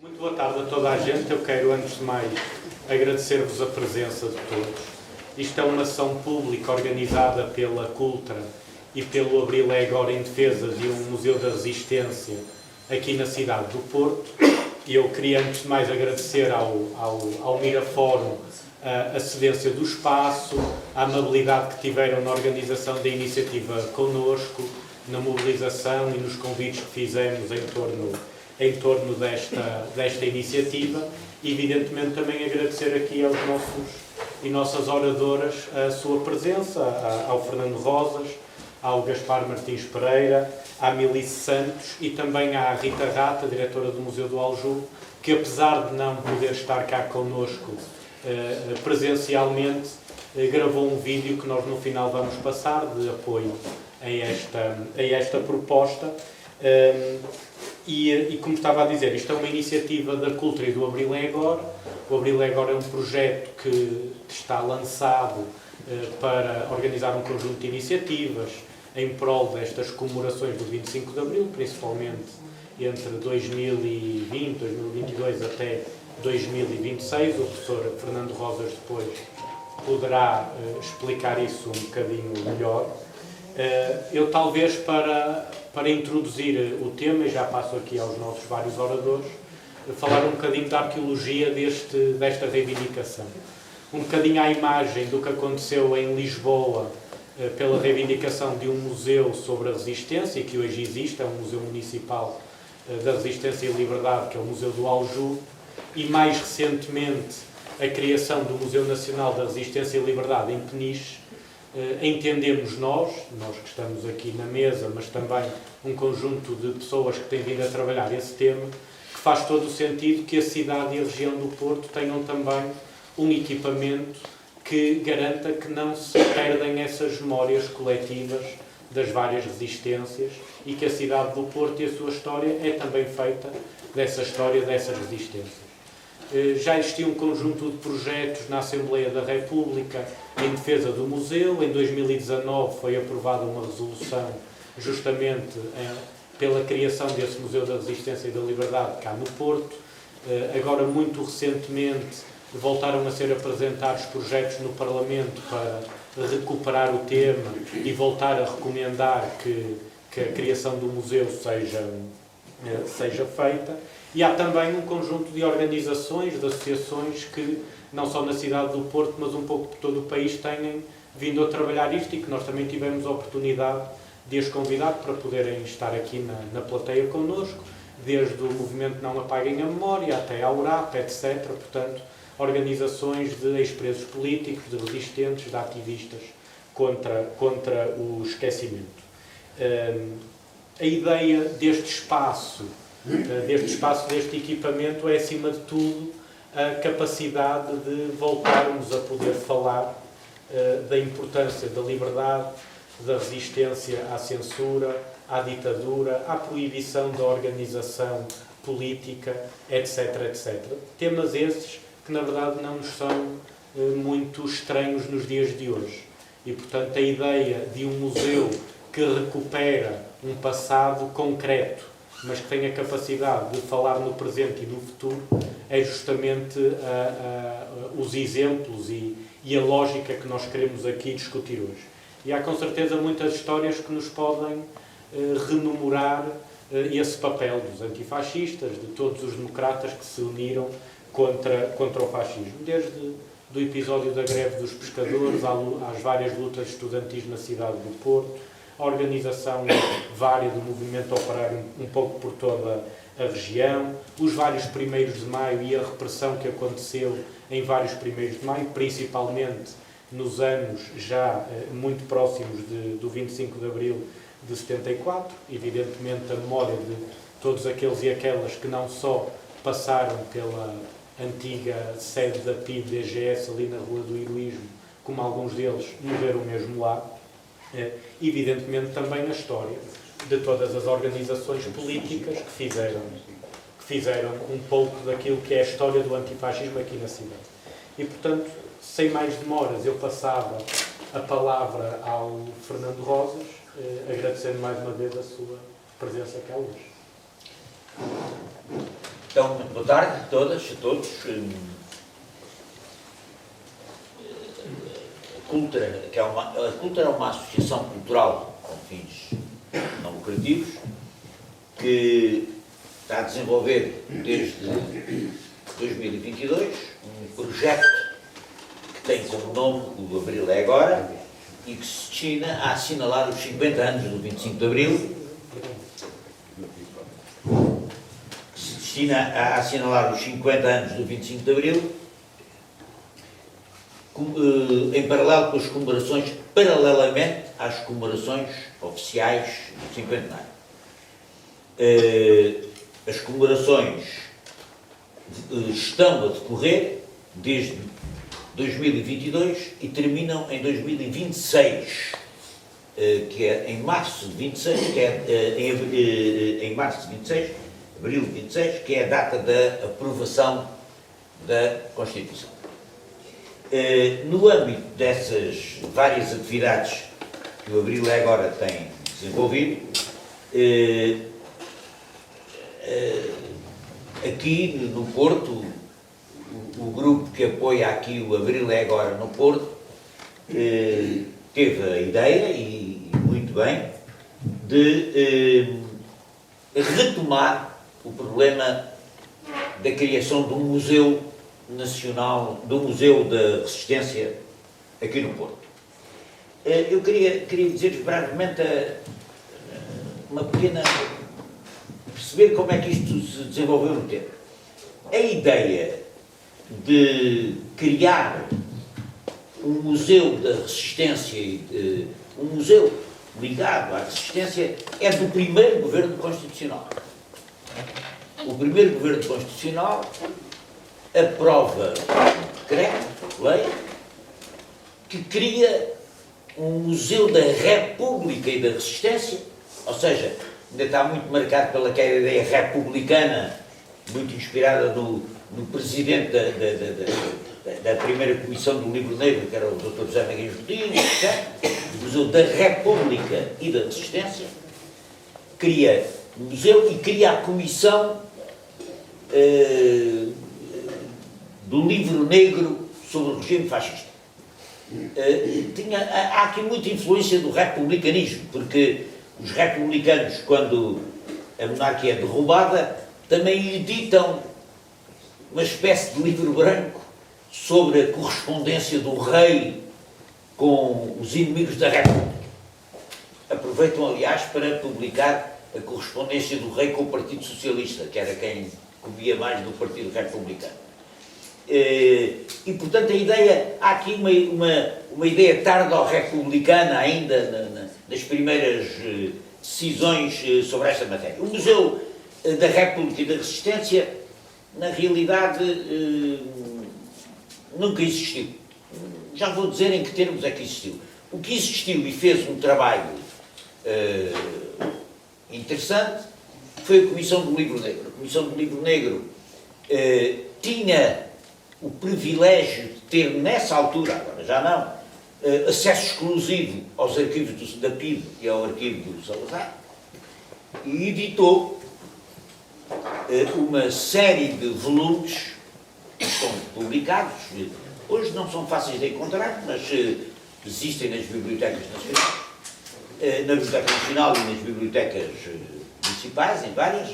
Muito boa tarde a toda a gente. Eu quero, antes de mais, agradecer-vos a presença de todos. Isto é uma ação pública organizada pela Cultra e pelo Abril é Agora em defesa de um Museu da Resistência aqui na cidade do Porto. E eu queria, antes de mais, agradecer ao Mirafórum a cedência do espaço, a amabilidade que tiveram na organização da iniciativa connosco, na mobilização e nos convites que fizemos em torno desta iniciativa. E, evidentemente, também agradecer aqui aos nossos e nossas oradoras a sua presença, ao Fernando Rosas, ao Gaspar Martins Pereira, à Milice Santos e também à Rita Rata, diretora do Museu do Aljube, que, apesar de não poder estar cá connosco presencialmente, gravou um vídeo que nós no final vamos passar de apoio a esta proposta. E como estava a dizer, isto é uma iniciativa da Cultura e do Abril é Agora. O Abril é Agora é um projeto que está lançado para organizar um conjunto de iniciativas em prol destas comemorações do 25 de Abril, principalmente entre 2020, 2022 até 2026. O professor Fernando Rosas depois poderá explicar isso um bocadinho melhor. Eu talvez para introduzir o tema, e já passo aqui aos nossos vários oradores, falar um bocadinho da arqueologia desta reivindicação. Um bocadinho à imagem do que aconteceu em Lisboa pela reivindicação de um museu sobre a resistência, que hoje existe, é um museu municipal da resistência e liberdade, que é o Museu do Aljube, e mais recentemente a criação do Museu Nacional da Resistência e Liberdade em Peniche. Entendemos nós que estamos aqui na mesa, mas também um conjunto de pessoas que têm vindo a trabalhar esse tema, que faz todo o sentido que a cidade e a região do Porto tenham também um equipamento que garanta que não se perdem essas memórias coletivas das várias resistências e que a cidade do Porto e a sua história é também feita dessa história, dessas resistências. Já existia um conjunto de projetos na Assembleia da República em defesa do museu. Em 2019 foi aprovada uma resolução justamente pela criação desse Museu da Resistência e da Liberdade cá no Porto. Agora, muito recentemente, voltaram a ser apresentados projetos no Parlamento para recuperar o tema e voltar a recomendar que a criação do museu seja feita. E há também um conjunto de organizações, de associações que, não só na cidade do Porto, mas um pouco por todo o país, têm vindo a trabalhar isto e que nós também tivemos a oportunidade de as convidar para poderem estar aqui na plateia connosco, desde o movimento Não Apaguem a Memória até a URAP, etc. Portanto, organizações de ex-presos políticos, de resistentes, de ativistas contra o esquecimento. A ideia deste espaço, deste equipamento, é, acima de tudo, a capacidade de voltarmos a poder falar da importância da liberdade, da resistência à censura, à ditadura, à proibição da organização política, etc., etc. Temas esses que, na verdade, não nos são muito estranhos nos dias de hoje. E, portanto, a ideia de um museu que recupera um passado concreto, mas que tem a capacidade de falar no presente e no futuro, é justamente os exemplos e a lógica que nós queremos aqui discutir hoje. E há, com certeza, muitas histórias que nos podem rememorar esse papel dos antifascistas, de todos os democratas que se uniram contra o fascismo, desde do episódio da greve dos pescadores às várias lutas estudantis na cidade do Porto, a organização vária do movimento operário um pouco por toda a região, os vários 1º de maio e a repressão que aconteceu em vários 1º de maio, principalmente nos anos já muito próximos do 25 de Abril de 74, evidentemente a memória de todos aqueles e aquelas que não só passaram pela antiga sede da PIB-DGS ali na Rua do Heroísmo, como alguns deles morreram mesmo lá. Evidentemente também a história de todas as organizações políticas que fizeram um pouco daquilo que é a história do antifascismo aqui na cidade. E, portanto, sem mais demoras, eu passava a palavra ao Fernando Rosas, agradecendo mais uma vez a sua presença cá hoje. Então, boa tarde a todas, a todos. A Cultra é uma associação cultural com fins não lucrativos que está a desenvolver desde 2022 um projeto que tem como nome o Abril é Agora e que se destina a assinalar os 50 anos do 25 de Abril, a assinalar os 50 anos do 25 de Abril, em paralelo com as comemorações, paralelamente às comemorações oficiais do cinquentenário. As comemorações estão a decorrer desde 2022 e terminam em 2026, que é em março de 26, que é em março de 26, abril de 26, que é a data da aprovação da Constituição. No âmbito dessas várias atividades que o Abril é Agora tem desenvolvido, aqui no Porto, o grupo que apoia aqui o Abril é Agora no Porto teve a ideia, e muito bem, de retomar o problema da criação de um Museu Nacional, do Museu da Resistência aqui no Porto. Eu queria dizer-vos brevemente uma pequena... perceber como é que isto se desenvolveu no tempo. A ideia de criar um Museu da Resistência, um museu ligado à resistência, é do primeiro Governo Constitucional. O primeiro Governo Constitucional aprova um decreto, lei, que cria um Museu da República e da Resistência, ou seja, ainda está muito marcado pela ideia republicana, muito inspirada no presidente da primeira comissão do Livro Negro, que era o Dr. José Magalhães Godinho, o Museu da República e da Resistência, cria o museu e cria a comissão do Livro Negro sobre o regime fascista. Há aqui muita influência do republicanismo, porque os republicanos, quando a monarquia é derrubada, também editam uma espécie de livro branco sobre a correspondência do rei com os inimigos da República. Aproveitam, aliás, para publicar a correspondência do rei com o Partido Socialista, que era quem comia mais do Partido Republicano. E, portanto, há aqui uma ideia tardo-republicana ainda nas primeiras decisões sobre esta matéria. O Museu da República e da Resistência, na realidade, nunca existiu. Já vou dizer em que termos é que existiu. O que existiu e fez um trabalho interessante foi a Comissão do Livro Negro. A Comissão do Livro Negro tinha o privilégio de ter, nessa altura, agora já não, acesso exclusivo aos arquivos da PIDE e ao arquivo do Salazar, e editou uma série de volumes que estão publicados. Hoje não são fáceis de encontrar, mas existem nas bibliotecas nacionais, na Biblioteca Nacional e nas bibliotecas municipais, em várias,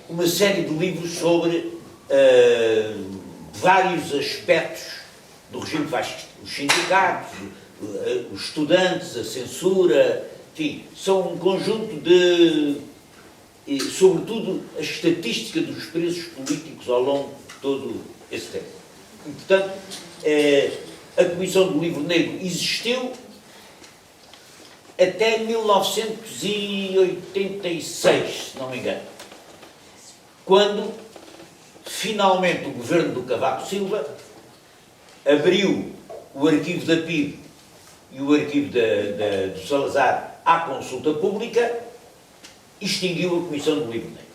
uma série de livros sobre vários aspectos do regime fascista. Os sindicatos, os estudantes, a censura, enfim, são um conjunto de, sobretudo, a estatística dos presos políticos ao longo de todo esse tempo. E, portanto, a Comissão do Livro Negro existiu até 1986, se não me engano, quando, finalmente, o governo do Cavaco Silva abriu o arquivo da PIDE e o arquivo do Salazar à consulta pública e extinguiu a Comissão do Livro Negro.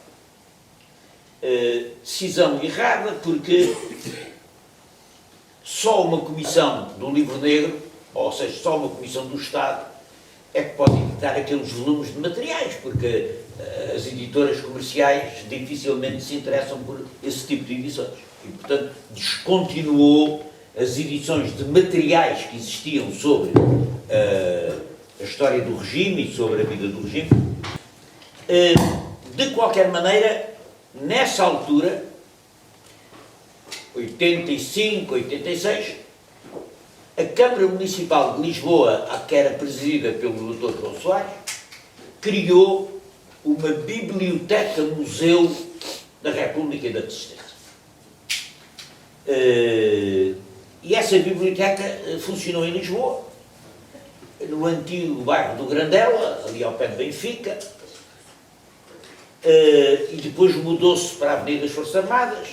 Decisão errada, porque só uma Comissão do Livro Negro, ou seja, só uma Comissão do Estado, é que pode editar aqueles volumes de materiais, porque as editoras comerciais dificilmente se interessam por esse tipo de edições. E, portanto, descontinuou as edições de materiais que existiam sobre a história do regime e sobre a vida do regime. De qualquer maneira, nessa altura, 85, 86, a Câmara Municipal de Lisboa, que era presidida pelo Dr. João Soares, criou uma biblioteca-museu da República e da Resistência. E essa biblioteca funcionou em Lisboa, no antigo bairro do Grandela, ali ao pé de Benfica, e depois mudou-se para a Avenida das Forças Armadas.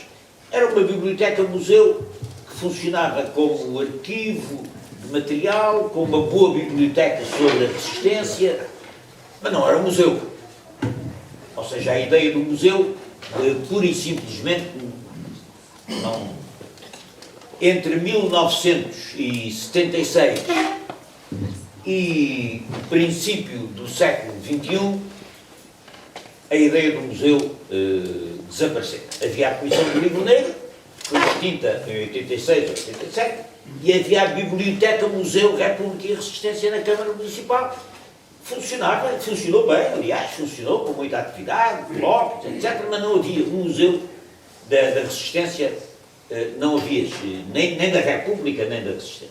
Era uma biblioteca-museu que funcionava como arquivo de material, com uma boa biblioteca sobre a resistência, mas não era um museu. Ou seja, a ideia do museu, pura e simplesmente, não. Entre 1976 e o princípio do século XXI, a ideia do museu desapareceu. Havia a Comissão do Livro Negro, foi extinta em 86 ou 87, e havia a Biblioteca Museu República e Resistência na Câmara Municipal. Funcionou bem, aliás, funcionou com muita atividade, blocos, etc., mas não havia um museu da Resistência, não havia, nem da República, nem da Resistência.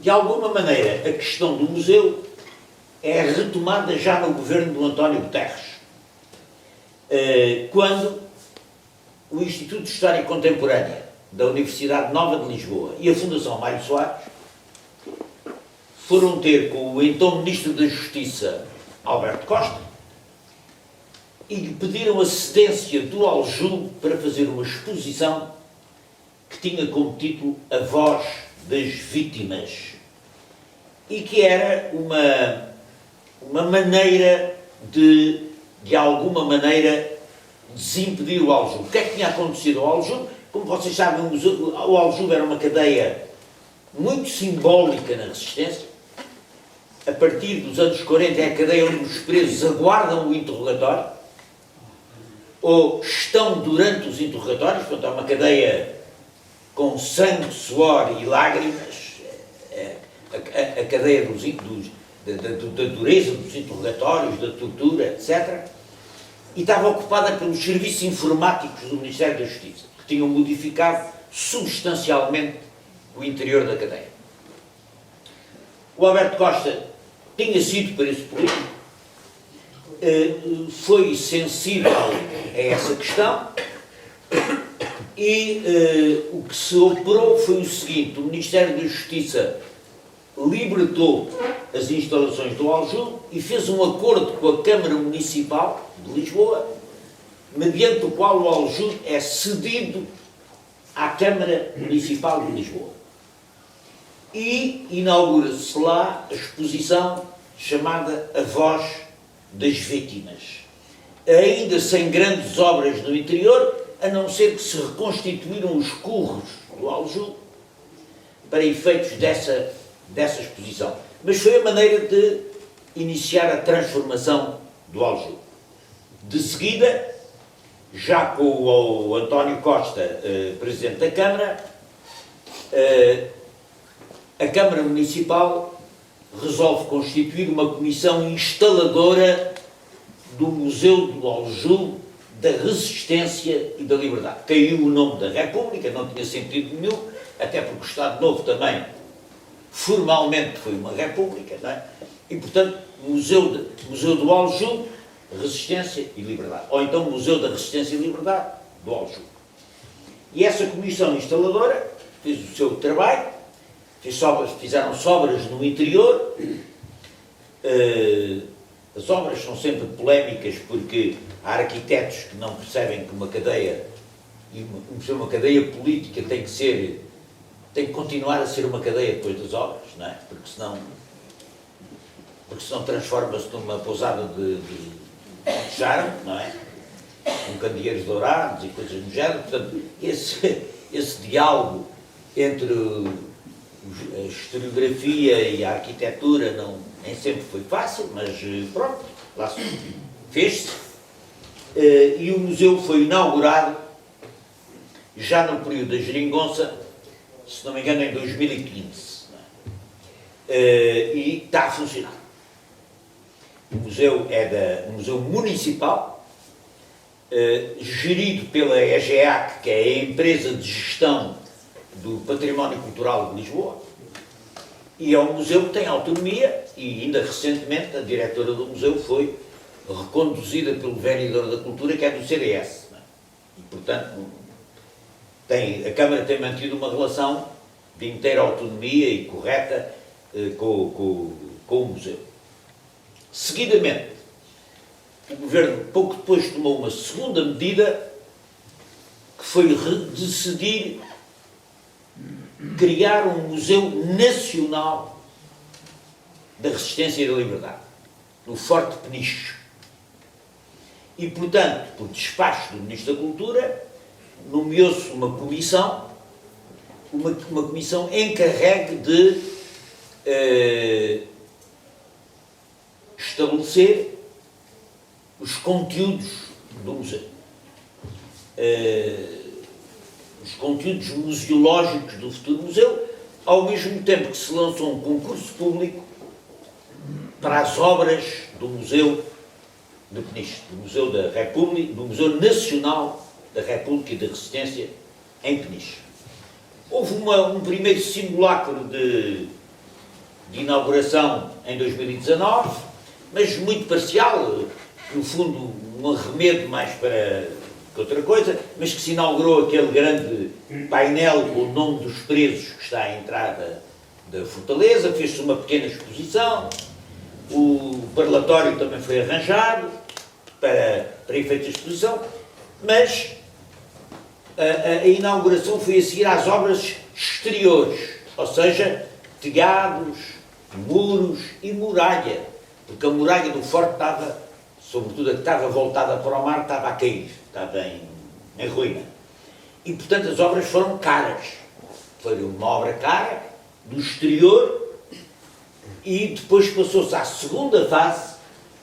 De alguma maneira, a questão do museu é retomada já no governo do António Guterres, quando o Instituto de História Contemporânea da Universidade Nova de Lisboa e a Fundação Mário Soares foram ter com o então Ministro da Justiça, Alberto Costa, e lhe pediram a cedência do Aljube para fazer uma exposição que tinha como título A Voz das Vítimas, e que era uma maneira de alguma maneira, desimpedir o Aljube. O que é que tinha acontecido ao Aljube? Como vocês sabem, o Aljube era uma cadeia muito simbólica na resistência. A partir dos anos 40 é a cadeia onde os presos aguardam o interrogatório, ou estão durante os interrogatórios, portanto é uma cadeia com sangue, suor e lágrimas, a cadeia da dureza dos interrogatórios, da tortura, etc. E estava ocupada pelos serviços informáticos do Ministério da Justiça, que tinham modificado substancialmente o interior da cadeia. O Alberto Costa tinha sido preso político, foi sensível a essa questão e o que se operou foi o seguinte: o Ministério da Justiça libertou as instalações do Aljube e fez um acordo com a Câmara Municipal de Lisboa, mediante o qual o Aljube é cedido à Câmara Municipal de Lisboa. E inaugura-se lá a exposição chamada A Voz das Vítimas. Ainda sem grandes obras no interior, a não ser que se reconstituíram os curros do Aljube para efeitos dessa exposição. Mas foi a maneira de iniciar a transformação do Aljube. De seguida, já com o António Costa, Presidente da Câmara, a Câmara Municipal resolve constituir uma comissão instaladora do Museu do Aljube, da Resistência e da Liberdade. Caiu o nome da República, não tinha sentido nenhum, até porque o Estado Novo também formalmente foi uma república, não é? E, portanto, Museu do Aljube, Resistência e Liberdade. Ou então Museu da Resistência e Liberdade do Aljube. E essa comissão instaladora fez o seu trabalho, fizeram-se obras no interior. As obras são sempre polémicas porque há arquitetos que não percebem que uma cadeia política tem que continuar a ser uma cadeia depois das obras, não é? Porque senão transforma-se numa pousada de charme, não é? Com candeeiros dourados e coisas do género. Portanto, esse diálogo entre a historiografia e a arquitetura Nem sempre foi fácil, mas pronto, lá fez-se. E o museu foi inaugurado já no período da Geringonça, se não me engano, em 2015. E está a funcionar. O museu é um museu municipal, gerido pela EGEAC, que é a empresa de gestão do Património Cultural de Lisboa, e é um museu que tem autonomia, e ainda recentemente a diretora do museu foi reconduzida pelo vereador da Cultura, que é do CDS. E, portanto, a Câmara tem mantido uma relação de inteira autonomia e correta com o museu. Seguidamente, o Governo, pouco depois, tomou uma segunda medida, que foi decidir criar um Museu Nacional da Resistência e da Liberdade, no Forte Peniche. E, portanto, por despacho do Ministro da Cultura, nomeou-se uma comissão encarregue de estabelecer os conteúdos do museu. Os conteúdos museológicos do futuro museu, ao mesmo tempo que se lançou um concurso público para as obras do Museu de Peniche, do Museu da República, do Museu Nacional da República e da Resistência em Peniche. Houve um primeiro simulacro de inauguração em 2019, mas muito parcial, no fundo um arremedo mais para que outra coisa, mas que se inaugurou aquele grande painel com o nome dos presos que está à entrada da Fortaleza, fez-se uma pequena exposição, o parlatório também foi arranjado para efeitos de exposição, mas a inauguração foi a seguir às obras exteriores, ou seja, telhados, muros e muralha, porque a muralha do forte estava, sobretudo a que estava voltada para o mar, estava a cair, estava em ruína. E, portanto, as obras foram caras. Foi uma obra cara, do exterior, e depois passou-se à segunda fase,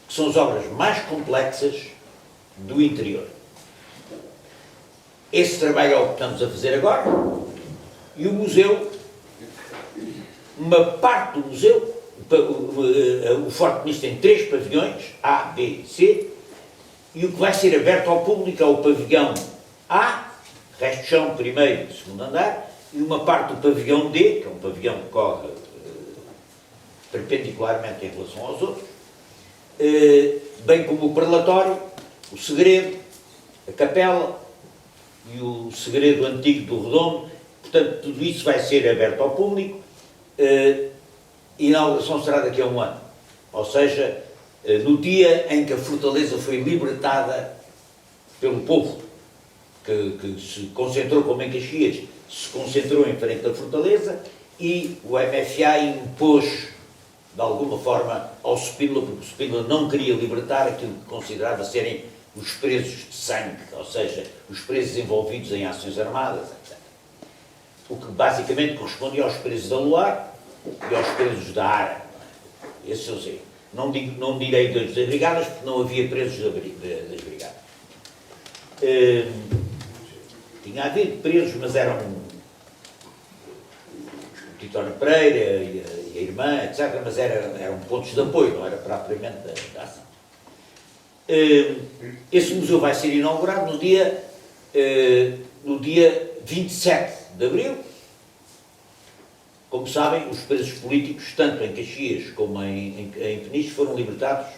que são as obras mais complexas do interior. Esse trabalho é o que estamos a fazer agora, e o museu, uma parte do museu, o Forte Peniche tem 3 pavilhões, A, B e C, e o que vai ser aberto ao público é o pavilhão A, resto de chão, primeiro e segundo andar, e uma parte do pavilhão D, que é um pavilhão que corre perpendicularmente em relação aos outros, bem como o parlatório, o segredo, a capela e o segredo antigo do redondo. Portanto, tudo isso vai ser aberto ao público. A inauguração será daqui a um ano, ou seja, no dia em que a Fortaleza foi libertada pelo povo, que se concentrou, como em Caxias, se concentrou em frente da Fortaleza, e o MFA impôs, de alguma forma, ao Spínola, porque o Spínola não queria libertar aquilo que considerava serem os presos de sangue, ou seja, os presos envolvidos em ações armadas, etc. O que basicamente correspondia aos presos da Luar e aos presos da Ara. Esses eu sei. Não direi das brigadas, porque não havia presos das brigadas. Tinha havido presos, mas eram o Titório Pereira e a irmã, etc., mas eram pontos de apoio, não era propriamente da ação. Esse museu vai ser inaugurado no dia 27 de abril. Como sabem, os presos políticos, tanto em Caxias como em Peniche, foram libertados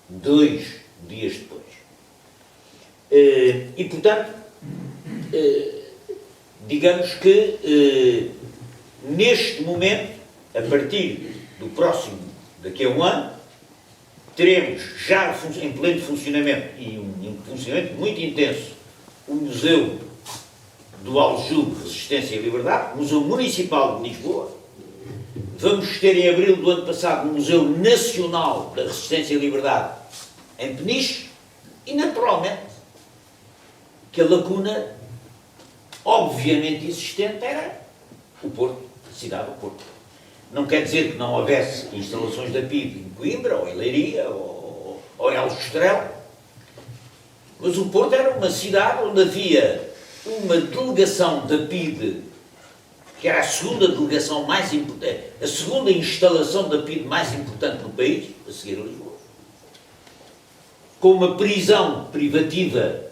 2 dias depois. E, portanto, digamos que neste momento, a partir do próximo, daqui a um ano, teremos já em pleno funcionamento, e um funcionamento muito intenso, o Museu do Aljube, Resistência e Liberdade, Museu Municipal de Lisboa. Vamos ter em abril do ano passado o Museu Nacional da Resistência e Liberdade em Peniche, e naturalmente que a lacuna obviamente existente era o Porto, a cidade do Porto. Não quer dizer que não houvesse instalações da PIDE em Coimbra, ou em Leiria, ou em Aljustrel. Mas o Porto era uma cidade onde havia uma delegação da PIDE, que era a segunda delegação mais importante, a segunda instalação da PIDE mais importante no país, a seguir a Lisboa, com uma prisão privativa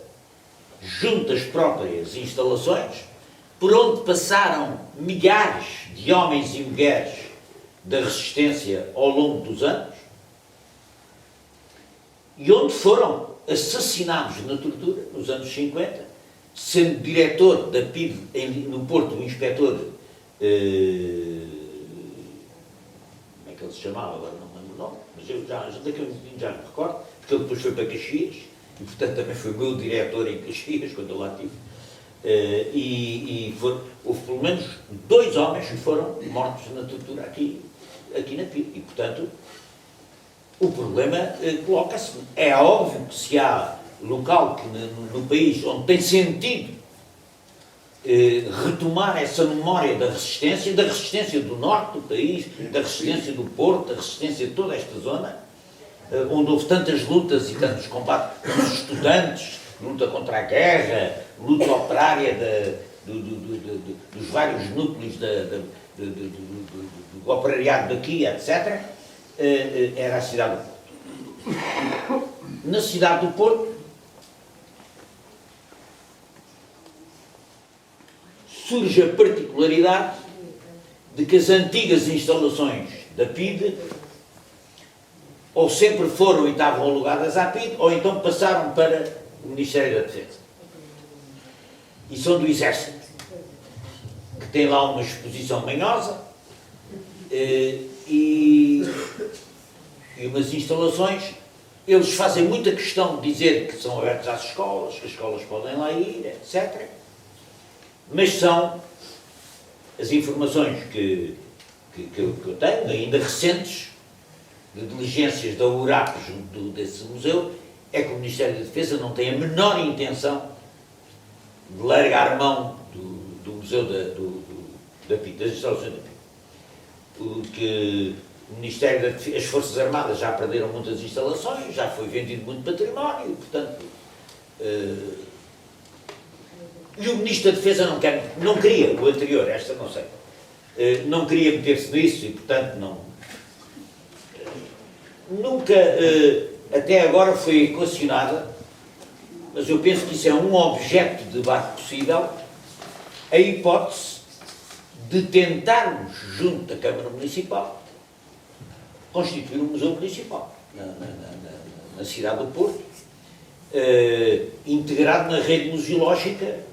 junto às próprias instalações, por onde passaram milhares de homens e mulheres da resistência ao longo dos anos, e onde foram assassinados na tortura, nos anos 50, sendo diretor da PIDE no Porto, o inspetor, como é que ele se chamava, agora não me lembro o nome, mas eu daqui a um pouquinho já me recordo, porque ele depois foi para Caxias, e portanto também foi meu diretor em Caxias, quando eu lá estive. Houve pelo menos 2 homens que foram mortos na tortura aqui na PIDE, e portanto o problema coloca-se. É óbvio que se há local que, no país onde tem sentido retomar essa memória da resistência do norte do país, da resistência do Porto, da resistência de toda esta zona, onde houve tantas lutas e tantos combates dos estudantes, luta contra a guerra, luta operária dos vários núcleos do operariado daqui, etc., era a cidade do Porto. Na cidade do Porto surge a particularidade de que as antigas instalações da PIDE ou sempre foram e estavam alugadas à PIDE, ou então passaram para o Ministério da Defesa. E são do Exército, que tem lá uma exposição manhosa e umas instalações. Eles fazem muita questão de dizer que são abertos às escolas, que as escolas podem lá ir, etc. Mas são as informações que eu tenho, ainda recentes, de diligências da URAP junto desse museu, é que o Ministério da Defesa não tem a menor intenção de largar mão do museu da PIDE, das instalações da PIDE. Porque o Ministério da Defesa, as Forças Armadas já perderam muitas instalações, já foi vendido muito património, portanto... E o Ministro da Defesa não queria, o anterior, esta não sei, não queria meter-se nisso e, portanto, nunca, até agora foi equacionada, mas eu penso que isso é um objeto de debate possível, a hipótese de tentarmos, junto da Câmara Municipal, constituir um museu municipal na cidade do Porto, integrado na rede museológica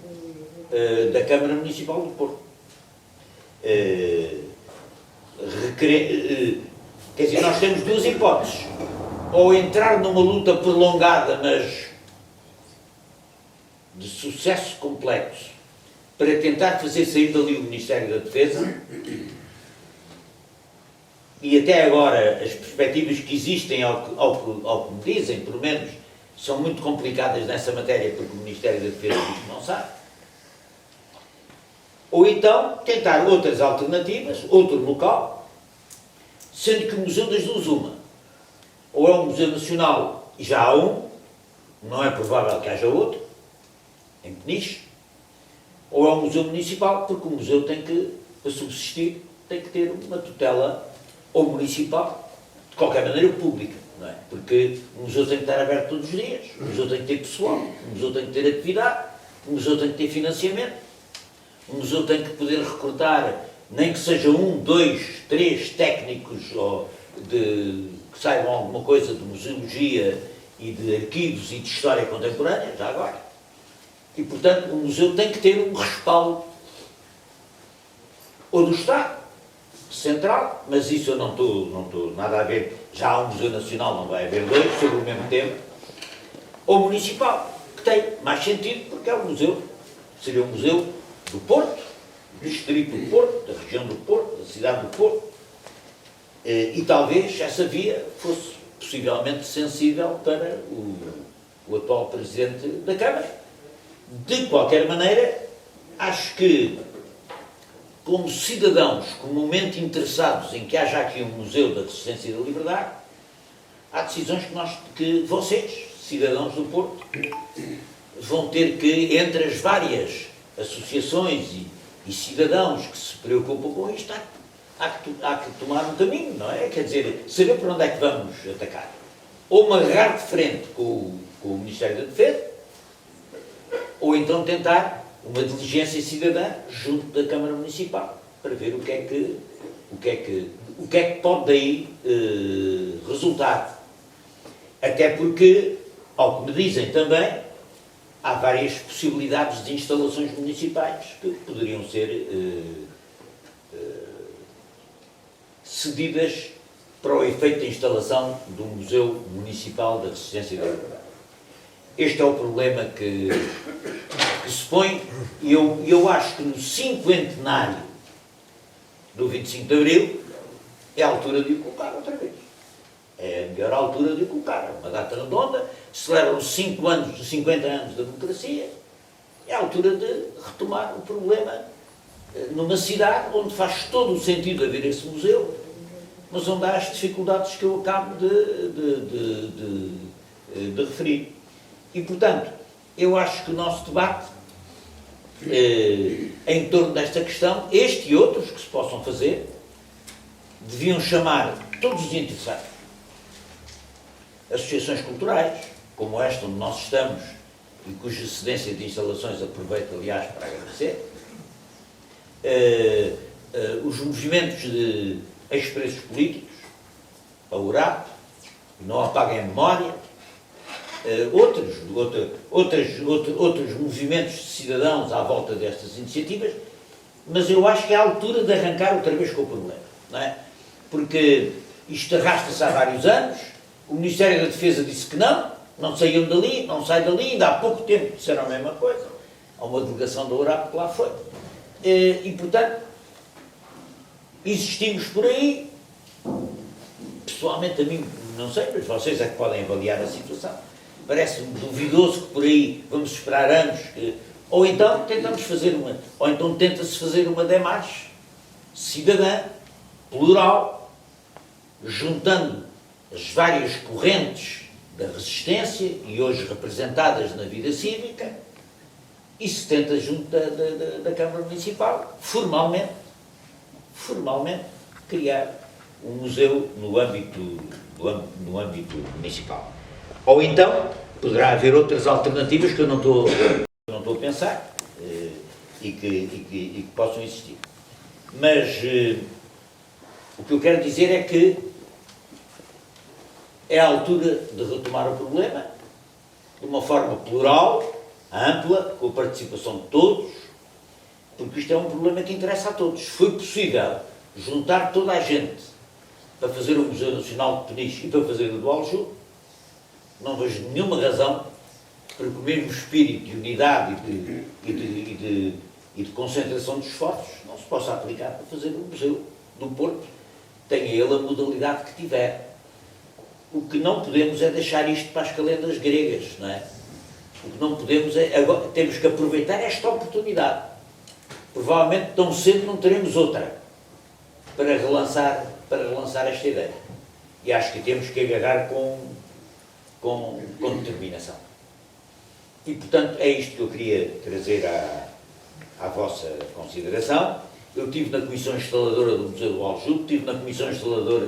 da Câmara Municipal do Porto. Quer dizer, nós temos 2 hipóteses. Ou entrar numa luta prolongada, mas de sucesso complexo, para tentar fazer sair dali o Ministério da Defesa, e até agora as perspectivas que existem, ao que me dizem, pelo menos, são muito complicadas nessa matéria, porque o Ministério da Defesa diz que não sabe. Ou então tentar outras alternativas, outro local, sendo que o Museu das Duas uma. Ou é um Museu Nacional, e já há um, não é provável que haja outro, em Peniche, ou é um Museu Municipal, porque o museu tem que, para subsistir, tem que ter uma tutela ou municipal, de qualquer maneira pública, não é? Porque o museu tem que estar aberto todos os dias, o museu tem que ter pessoal, o museu tem que ter atividade, o museu tem que ter financiamento, o museu tem que poder recrutar, nem que seja 1, 2, 3 técnicos que saibam alguma coisa de museologia e de arquivos e de história contemporânea, já agora. E, portanto, o museu tem que ter um respaldo ou do Estado central, mas isso eu não estou nada a ver, já há um Museu Nacional, não vai haver 2 sobre o mesmo tema, ou municipal, que tem mais sentido porque é um museu, seria um museu do Porto, do distrito do Porto, da região do Porto, da cidade do Porto, e talvez essa via fosse possivelmente sensível para o atual Presidente da Câmara. De qualquer maneira, acho que como cidadãos comumente interessados em que haja aqui um Museu da Resistência e da Liberdade, há decisões que vocês, cidadãos do Porto, vão ter que, entre as várias associações e cidadãos que se preocupam com isto, há que tomar um caminho, não é? Quer dizer, saber para onde é que vamos atacar. Ou uma agarrar de frente com o Ministério da Defesa, ou então tentar uma diligência cidadã junto da Câmara Municipal, para ver o que é que pode daí resultar. Até porque, ao que me dizem também, há várias possibilidades de instalações municipais que poderiam ser cedidas para o efeito de instalação do Museu Municipal da Resistência e da Liberdade. Este é o problema que se põe, e eu acho que no cinquentenário do 25 de Abril é a altura de o colocar outra vez. É a melhor altura de o colocar. É uma data redonda, celebram 50 anos da democracia, é a altura de retomar o problema numa cidade onde faz todo o sentido haver esse museu, mas onde há as dificuldades que eu acabo de referir. E, portanto, eu acho que o nosso debate em torno desta questão, este e outros que se possam fazer, deviam chamar todos os interessados, associações culturais, como esta onde nós estamos, e cuja cedência de instalações aproveito, aliás, para agradecer, os movimentos de ex-presos políticos, a URAP, não apaguem a memória, outros movimentos de cidadãos à volta destas iniciativas, mas eu acho que é a altura de arrancar outra vez com o problema, não é? Porque isto arrasta-se há vários anos, o Ministério da Defesa disse que não saíam dali, não sai dali, ainda há pouco tempo disseram a mesma coisa, há uma delegação da URAP que lá foi, e portanto, existimos por aí, pessoalmente a mim, não sei, mas vocês é que podem avaliar a situação. Parece-me duvidoso que por aí vamos esperar anos, ou então tenta-se fazer uma démarche cidadã, plural, juntando as várias correntes da resistência e hoje representadas na vida cívica, e se tenta junto da Câmara Municipal, formalmente, criar um museu no âmbito municipal. Ou então, poderá haver outras alternativas que eu não estou a pensar e que possam existir. Mas o que eu quero dizer é que é a altura de retomar o problema de uma forma plural, ampla, com a participação de todos, porque isto é um problema que interessa a todos. Foi possível juntar toda a gente para fazer o Museu Nacional de Peniche e para fazer o do Aljube, não vejo nenhuma razão para que o mesmo espírito de unidade e de concentração de esforços não se possa aplicar para fazer o Museu do Porto, tenha ele a modalidade que tiver. O que não podemos é deixar isto para as calendas gregas, não é? O que não podemos é, agora, temos que aproveitar esta oportunidade. Provavelmente tão cedo não teremos outra para relançar esta ideia. E acho que temos que agarrar com determinação. E, portanto, é isto que eu queria trazer à vossa consideração. Eu estive na Comissão Instaladora do Museu do Aljube,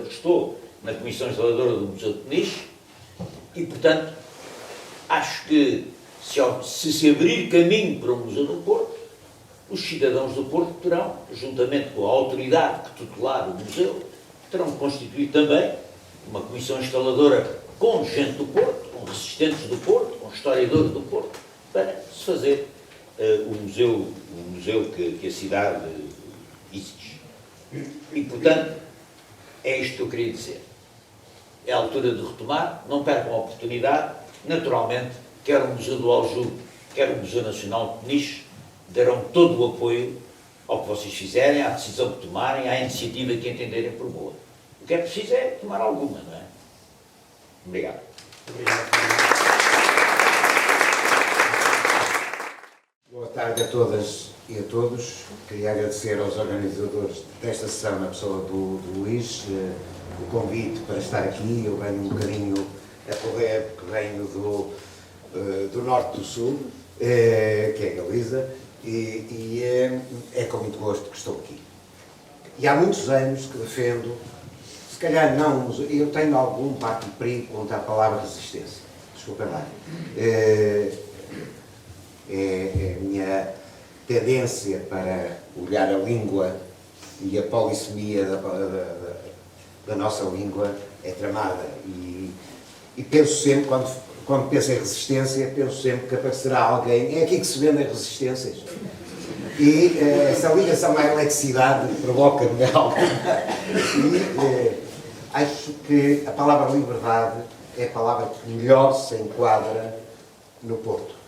estou na Comissão Instaladora do Museu de Peniche, e, portanto, acho que se abrir caminho para o Museu do Porto, os cidadãos do Porto terão, juntamente com a autoridade que tutelar o museu, terão que constituir também uma comissão instaladora com gente do Porto, com resistentes do Porto, com historiadores do Porto, para se fazer o museu que a cidade exige. E, portanto, é isto que eu queria dizer. É a altura de retomar, não percam a oportunidade. Naturalmente, quer o Museu do Aljube, quer o Museu Nacional de Peniche, darão todo o apoio ao que vocês fizerem, à decisão que tomarem, à iniciativa que entenderem por boa. O que é preciso é tomar alguma, não é? Obrigado. Boa tarde a todas e a todos. Queria agradecer aos organizadores desta sessão, na pessoa do Luís, o convite para estar aqui. Eu venho um bocadinho a correr, porque venho do norte do sul, que é Galiza, e é com muito gosto que estou aqui. E há muitos anos que defendo, se calhar não, eu tenho algum pato de perigo contra a palavra resistência. Desculpem lá. É a minha tendência para olhar a língua e a polissemia da nossa língua é tramada. E penso sempre, quando penso em resistência, penso sempre que aparecerá alguém. É aqui que se vendem resistências. E essa ligação à eletricidade provoca-me algo. E acho que a palavra liberdade é a palavra que melhor se enquadra no Porto.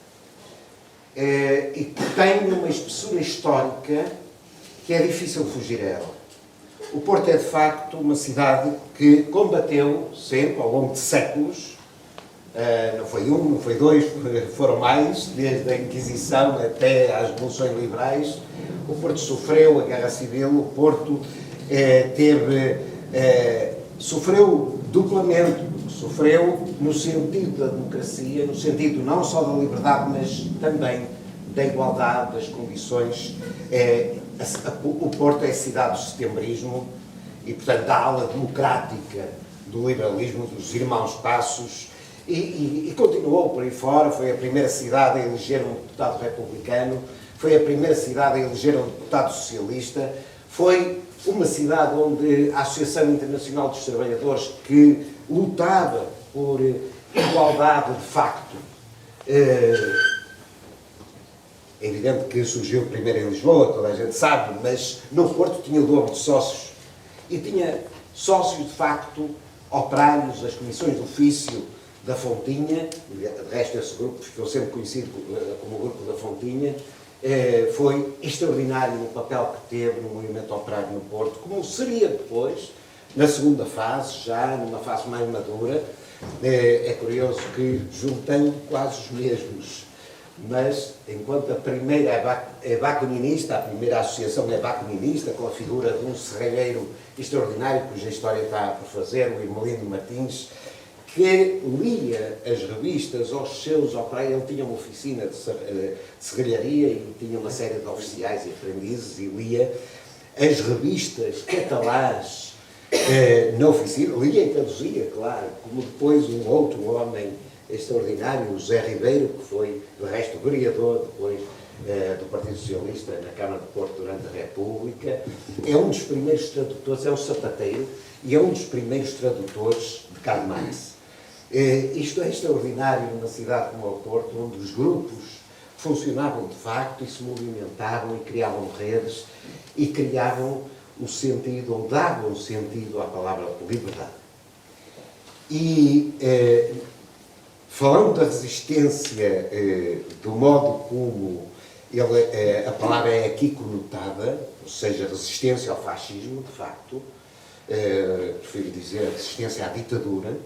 E que tem uma espessura histórica que é difícil fugir a ela. O Porto é, de facto, uma cidade que combateu sempre, ao longo de séculos, não foi um, não foi dois, foram mais, desde a Inquisição até às Revoluções Liberais. O Porto sofreu a Guerra Civil, o Porto sofreu duplamente, sofreu no sentido da democracia, no sentido não só da liberdade, mas também da igualdade, das condições. O Porto é a cidade do setembrismo e, portanto, da ala democrática do liberalismo, dos irmãos Passos, e continuou por aí fora. Foi a primeira cidade a eleger um deputado republicano, foi a primeira cidade a eleger um deputado socialista, foi uma cidade onde a Associação Internacional dos Trabalhadores, que lutava por igualdade de facto, é evidente que surgiu primeiro em Lisboa, toda a gente sabe, mas no Porto tinha o dobro de sócios. E tinha sócios, de facto, operários, as comissões de ofício da Fontinha. De resto, esse grupo ficou sempre conhecido como o Grupo da Fontinha. Foi extraordinário no papel que teve no movimento operário no Porto, como seria depois, na segunda fase, já numa fase mais madura. É curioso que juntando quase os mesmos, mas enquanto a primeira é bacuninista, a primeira associação é bacuninista, com a figura de um serralheiro extraordinário, cuja história está por fazer, o Irmelino Martins, que lia as revistas aos seus operários. Ele tinha uma oficina de serralharia e tinha uma série de oficiais e aprendizes, e lia as revistas catalãs na oficina, lia e traduzia, claro, como depois um outro homem extraordinário, o José Ribeiro, que foi, de resto, vereador depois do Partido Socialista na Câmara de Porto durante a República. É um dos primeiros tradutores, é um sapateiro, e é um dos primeiros tradutores de Karl Marx. Isto é extraordinário numa cidade como o Porto, onde os grupos funcionavam de facto e se movimentavam e criavam redes e criavam o sentido, ou davam o sentido à palavra liberdade. E falando da resistência, do modo como a palavra é aqui conotada, ou seja, resistência ao fascismo, de facto, prefiro dizer resistência à ditadura,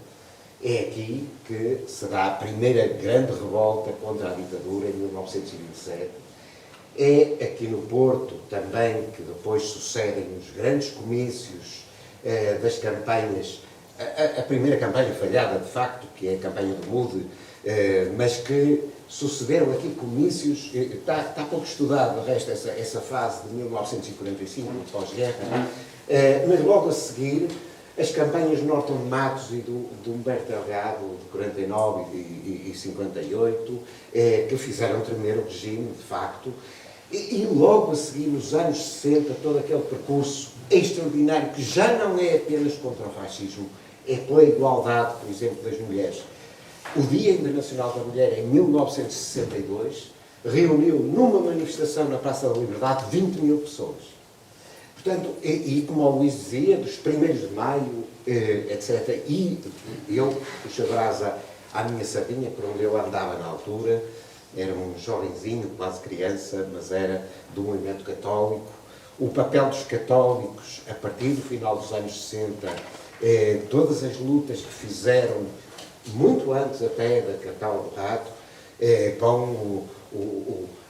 é aqui que se dá a primeira grande revolta contra a ditadura, em 1927. É aqui no Porto também que depois sucedem os grandes comícios das campanhas, a primeira campanha falhada, de facto, que é a campanha do Mude, mas que sucederam aqui comícios. Está pouco estudado, de resto, essa fase de 1945, pós-guerra, mas logo a seguir as campanhas de Norton de Matos e do Humberto Delgado, de 49 e 58, que fizeram tremer o regime, de facto, e logo a seguir, nos anos 60, todo aquele percurso extraordinário, que já não é apenas contra o fascismo, é pela igualdade, por exemplo, das mulheres. O Dia Internacional da Mulher, em 1962, reuniu numa manifestação na Praça da Liberdade 20 mil pessoas. Portanto, e como o Luís dizia, dos 1º de maio, etc. E eu puxo a brasa à minha sardinha, por onde eu andava na altura, era um jovenzinho, quase criança, mas era do movimento católico. O papel dos católicos, a partir do final dos anos 60, todas as lutas que fizeram, muito antes até da Capela do Rato, com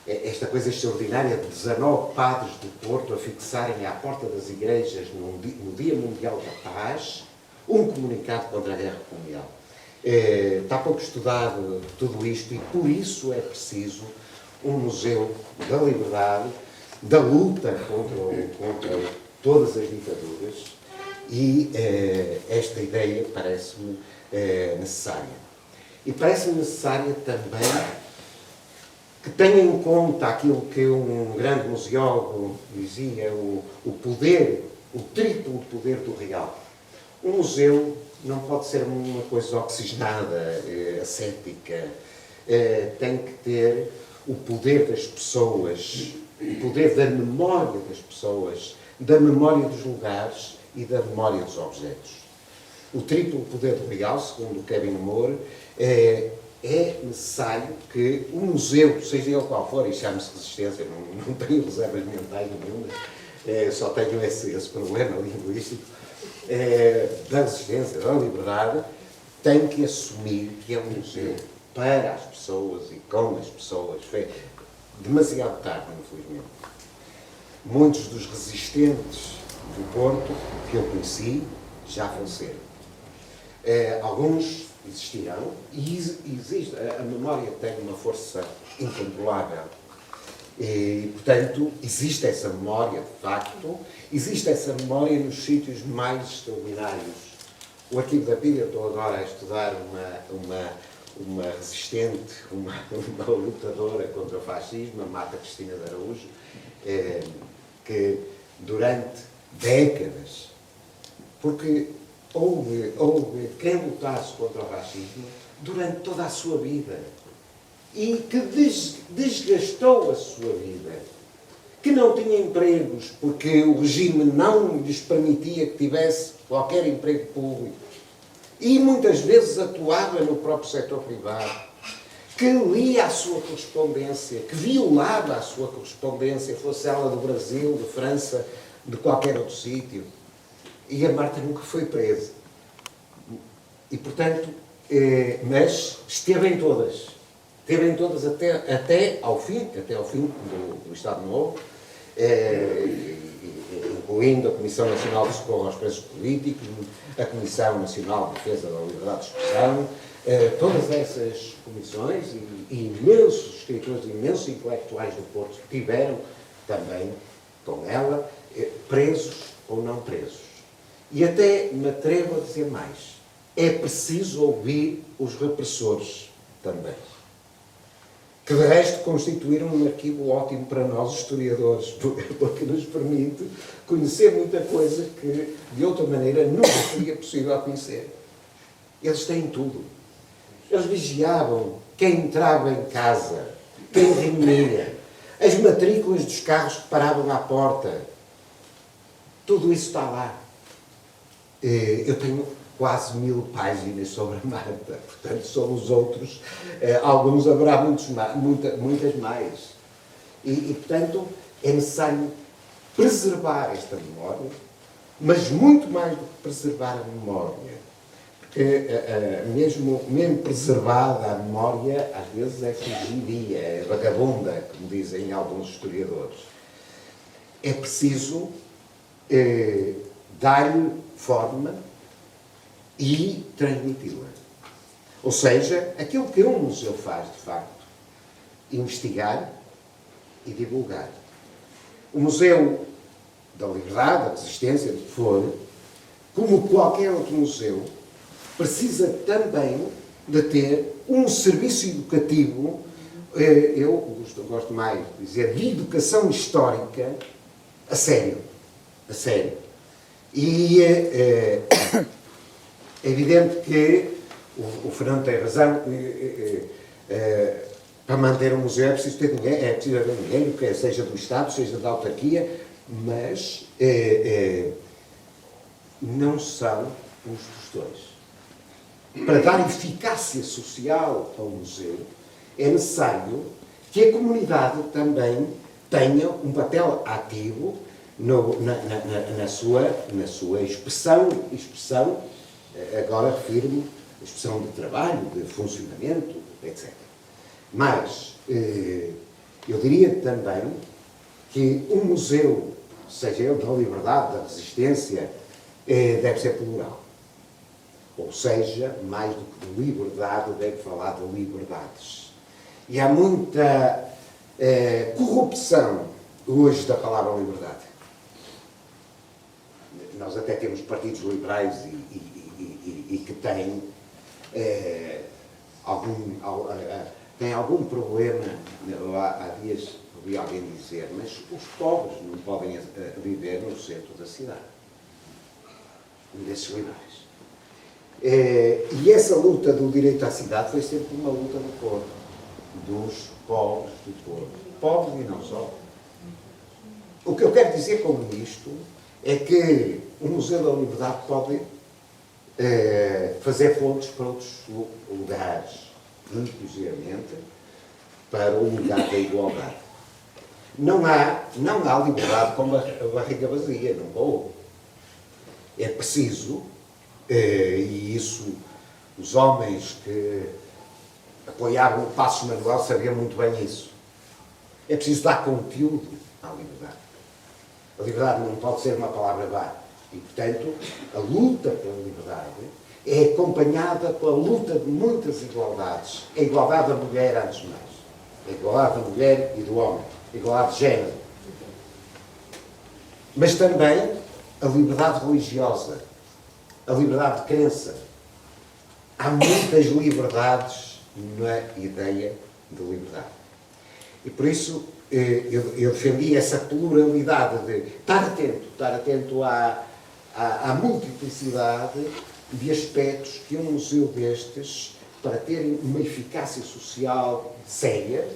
esta coisa extraordinária de 19 padres do Porto a fixarem à porta das igrejas no Dia Mundial da Paz um comunicado contra a Guerra Colonial. Está pouco estudado tudo isto e por isso é preciso um museu da liberdade, da luta contra todas as ditaduras e esta ideia parece-me necessária. E parece-me necessária também que tenha em conta aquilo que um grande museólogo dizia, o poder, o triplo poder do real. Um museu não pode ser uma coisa oxigenada, ascética. Tem que ter o poder das pessoas, o poder da memória das pessoas, da memória dos lugares e da memória dos objetos. O triplo poder do real, segundo Kevin Moore, é necessário que o museu, seja ele qual for, e chame-se resistência, não tenho reservas mentais nenhuma, só tenho esse problema linguístico, da resistência, da liberdade, tem que assumir que é um museu para as pessoas e com as pessoas. Foi demasiado tarde, infelizmente. Muitos dos resistentes do Porto, que eu conheci, já faleceram. Alguns existirão e existe, a memória tem uma força incontrolável e, portanto, existe essa memória de facto, existe essa memória nos sítios mais extraordinários. O Arquivo da Pilha, estou agora a estudar uma resistente, uma lutadora contra o fascismo, a Marta Cristina de Araújo, que durante décadas, porque houve quem lutasse contra o fascismo durante toda a sua vida e que desgastou a sua vida, que não tinha empregos porque o regime não lhes permitia que tivesse qualquer emprego público e muitas vezes atuava no próprio setor privado, que lia a sua correspondência, que violava a sua correspondência, fosse ela do Brasil, de França, de qualquer outro sítio. E a Marta nunca foi presa. E, portanto, mas esteve em todas. Esteve em todas até ao fim do Estado Novo, incluindo a Comissão Nacional de Socorro aos Presos Políticos, a Comissão Nacional de Defesa da Liberdade de Expressão, todas essas comissões e imensos escritores, imensos intelectuais do Porto tiveram também com ela presos ou não presos. E até me atrevo a dizer mais. É preciso ouvir os repressores também. Que de resto constituíram um arquivo ótimo para nós, historiadores, porque nos permite conhecer muita coisa que de outra maneira nunca seria possível conhecer. Eles têm tudo. Eles vigiavam quem entrava em casa, quem vinha, as matrículas dos carros que paravam à porta. Tudo isso está lá. Eu tenho quase 1000 páginas sobre a Marta, portanto somos outros, alguns haverá muitas mais. E, portanto, é necessário preservar esta memória, mas muito mais do que preservar a memória, porque mesmo preservada a memória, às vezes é fugidia, é vagabunda, como dizem alguns historiadores. É preciso dar-lhe forma e transmiti-la. Ou seja, aquilo que um museu faz, de facto, investigar e divulgar. O Museu da Liberdade, da Resistência, do que for, como qualquer outro museu, precisa também de ter um serviço educativo, eu gosto mais de dizer, de educação histórica, a sério. A sério. E é evidente que o Fernando tem razão, para manter um museu é preciso ter dinheiro, quer seja do Estado, seja da autarquia, mas não são os gestores. Para dar eficácia social ao museu, é necessário que a comunidade também tenha um papel ativo na sua expressão, agora refiro-me, expressão de trabalho, de funcionamento, etc. Mas Eu diria também que um museu, seja ele da liberdade, da resistência, deve ser plural. Ou seja, mais do que de liberdade, deve falar de liberdades. E há muita corrupção hoje da palavra liberdade. Nós até temos partidos liberais e que têm algum problema. Há dias ouvi alguém dizer, mas os pobres não podem viver no centro da cidade. Um desses liberais. E essa luta do direito à cidade foi sempre uma luta do povo, dos pobres do povo. Pobres e não só. O que eu quero dizer com isto é que o Museu da Liberdade pode fazer pontos para outros lugares, inclusivamente para o lugar da igualdade. Não há liberdade com a barriga vazia, não vou. É preciso, e isso os homens que apoiavam o Passos Manuel sabiam muito bem isso. É preciso dar conteúdo à liberdade. A liberdade não pode ser uma palavra vá. E, portanto, a luta pela liberdade é acompanhada pela luta de muitas igualdades. A igualdade da mulher, antes de mais. A igualdade da mulher e do homem. A igualdade de género. Mas também a liberdade religiosa. A liberdade de crença. Há muitas liberdades na ideia de liberdade. E por isso eu defendi essa pluralidade de estar atento à multiplicidade de aspectos que um museu destes, para terem uma eficácia social séria,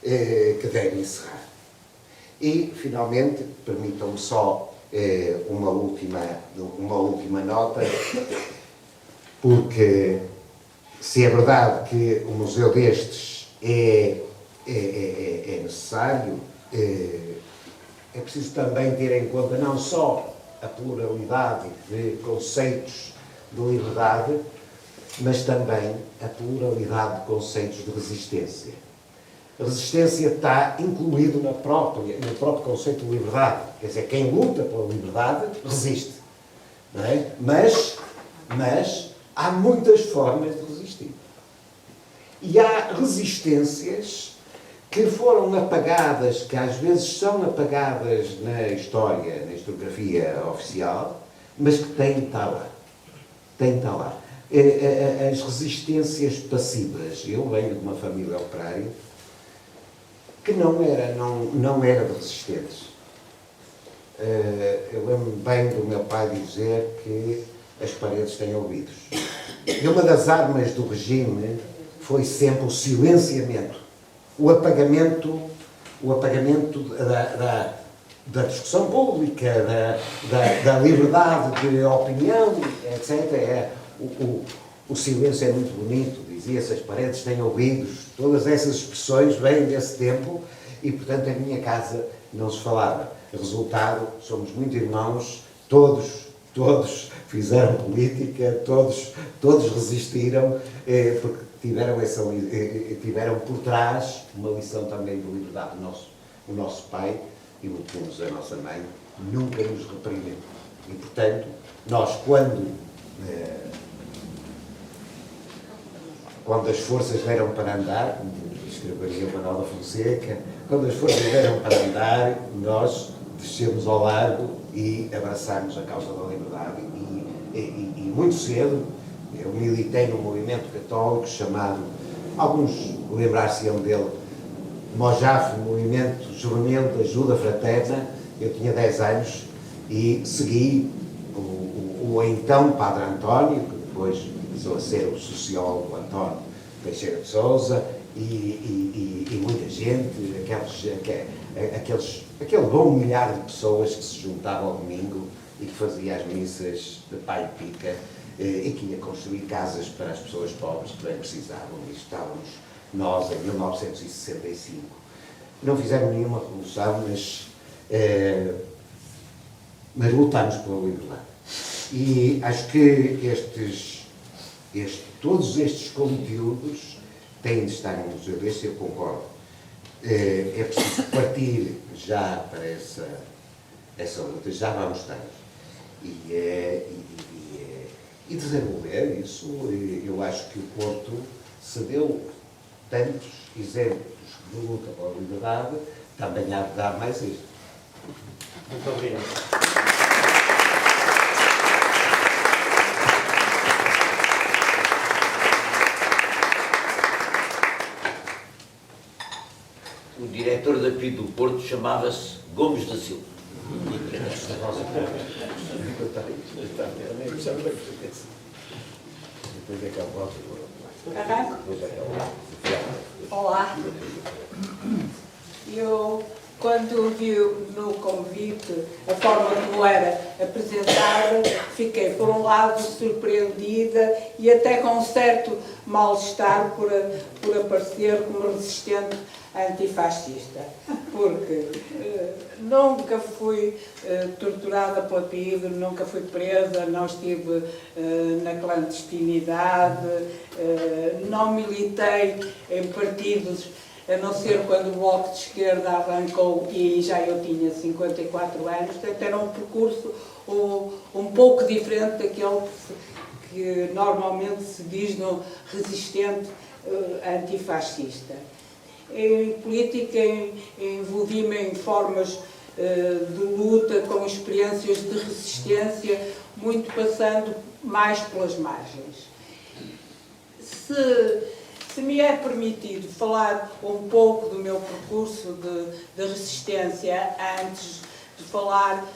que deve encerrar. E, finalmente, permitam-me só uma última nota, porque se é verdade que um museu destes é necessário, é preciso também ter em conta não só a pluralidade de conceitos de liberdade, mas também a pluralidade de conceitos de resistência. A resistência está incluído no próprio conceito de liberdade. Quer dizer, quem luta pela liberdade resiste. Não é? Mas há muitas formas de resistir. E há resistências que foram apagadas, que às vezes são apagadas na história, na historiografia oficial, mas que têm de estar lá. Têm de estar lá. As resistências passivas. Eu venho de uma família operária que não era de resistentes. Eu lembro-me bem do meu pai dizer que as paredes têm ouvidos. E uma das armas do regime foi sempre o silenciamento, o apagamento da discussão pública, da liberdade de opinião, etc. O silêncio é muito bonito, dizia-se, as paredes têm ouvidos, todas essas expressões vêm desse tempo e, portanto, em minha casa não se falava. Resultado, somos muito irmãos, todos fizeram política, todos resistiram, porque tiveram por trás uma lição também de liberdade. O nosso pai, e muito menos a nossa mãe, nunca nos reprimiu. E, portanto, nós, quando as forças deram para andar, como escreveria o Manuel da Fonseca, quando as forças deram para andar, nós descemos ao largo e abraçámos a causa da liberdade. E muito cedo, eu militei num movimento católico chamado, alguns lembrar-se-ão dele, MOJAF, Movimento Juvenil de Ajuda Fraterna. Eu tinha 10 anos e segui o então Padre António, que depois começou a ser o sociólogo António Teixeira de Sousa, e muita gente, aquele bom milhar de pessoas que se juntavam ao domingo e que fazia as missas de pai e pica, e que ia construir casas para as pessoas pobres que bem precisavam. E estávamos nós em 1965. Não fizemos nenhuma revolução, mas lutámos pela liberdade. E acho que todos estes conteúdos têm de estar no museu deste, eu concordo. é preciso partir já para essa luta, já vamos tarde. E desenvolver isso. Eu acho que o Porto se deu tantos exemplos de luta pela liberdade, também há de dar mais isto. Muito obrigado. O diretor da PID do Porto chamava-se Gomes da Silva. Arranco? Olá. Eu, quando vi no convite a forma como era apresentada, fiquei, por um lado, surpreendida e até com um certo mal-estar por aparecer como resistente antifascista, porque nunca fui torturada pela PIDE, nunca fui presa, não estive na clandestinidade, não militei em partidos, a não ser quando o Bloco de Esquerda arrancou e já eu tinha 54 anos, portanto era um percurso um pouco diferente daquele que normalmente se diz no resistente antifascista. Em política envolvi-me em formas de luta, com experiências de resistência, muito passando mais pelas margens. Se me é permitido falar um pouco do meu percurso de resistência antes de falar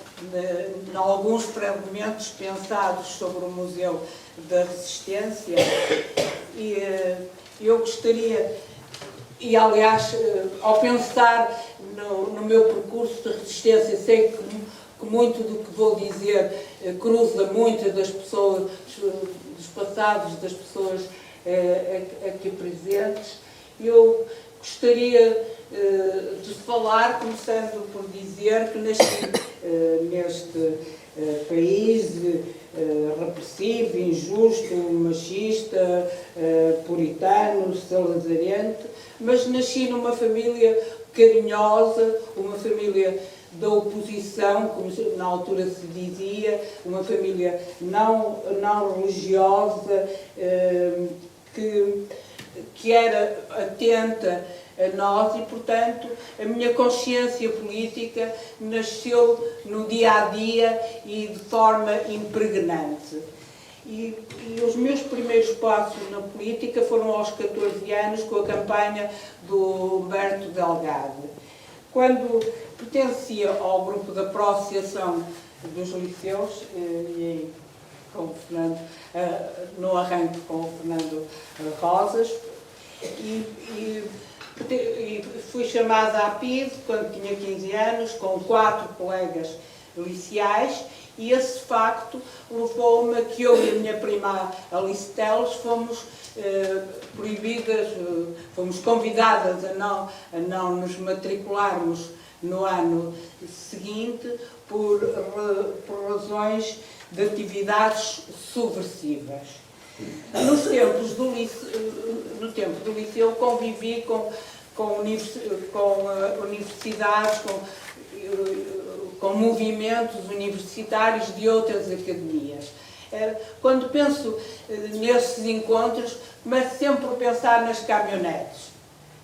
em alguns fragmentos pensados sobre o Museu da Resistência, eu gostaria, e aliás, ao pensar no meu percurso de resistência, sei que muito do que vou dizer cruza muitas das pessoas, dos passados das pessoas aqui presentes. Eu gostaria de falar, começando por dizer que nasci neste país repressivo, injusto, machista, puritano, salazarente, mas nasci numa família carinhosa, uma família da oposição, como na altura se dizia, uma família não religiosa, que era atenta a nós e, portanto, a minha consciência política nasceu no dia-a-dia e de forma impregnante. E os meus primeiros passos na política foram aos 14 anos, com a campanha do Humberto Delgado. Quando pertencia ao grupo da Associação dos Liceus, e com o Fernando, no arranque com o Fernando Rosas, e fui chamada à PIDE quando tinha 15 anos, com 4 colegas liceais, e esse facto levou-me a que eu e a minha prima Alice Teles fomos proibidas, fomos convidadas a não nos matricularmos no ano seguinte por razões de atividades subversivas. No tempo do liceu convivi com universidades, com movimentos universitários de outras academias. Quando penso nesses encontros, começo sempre a pensar nas caminhonetes.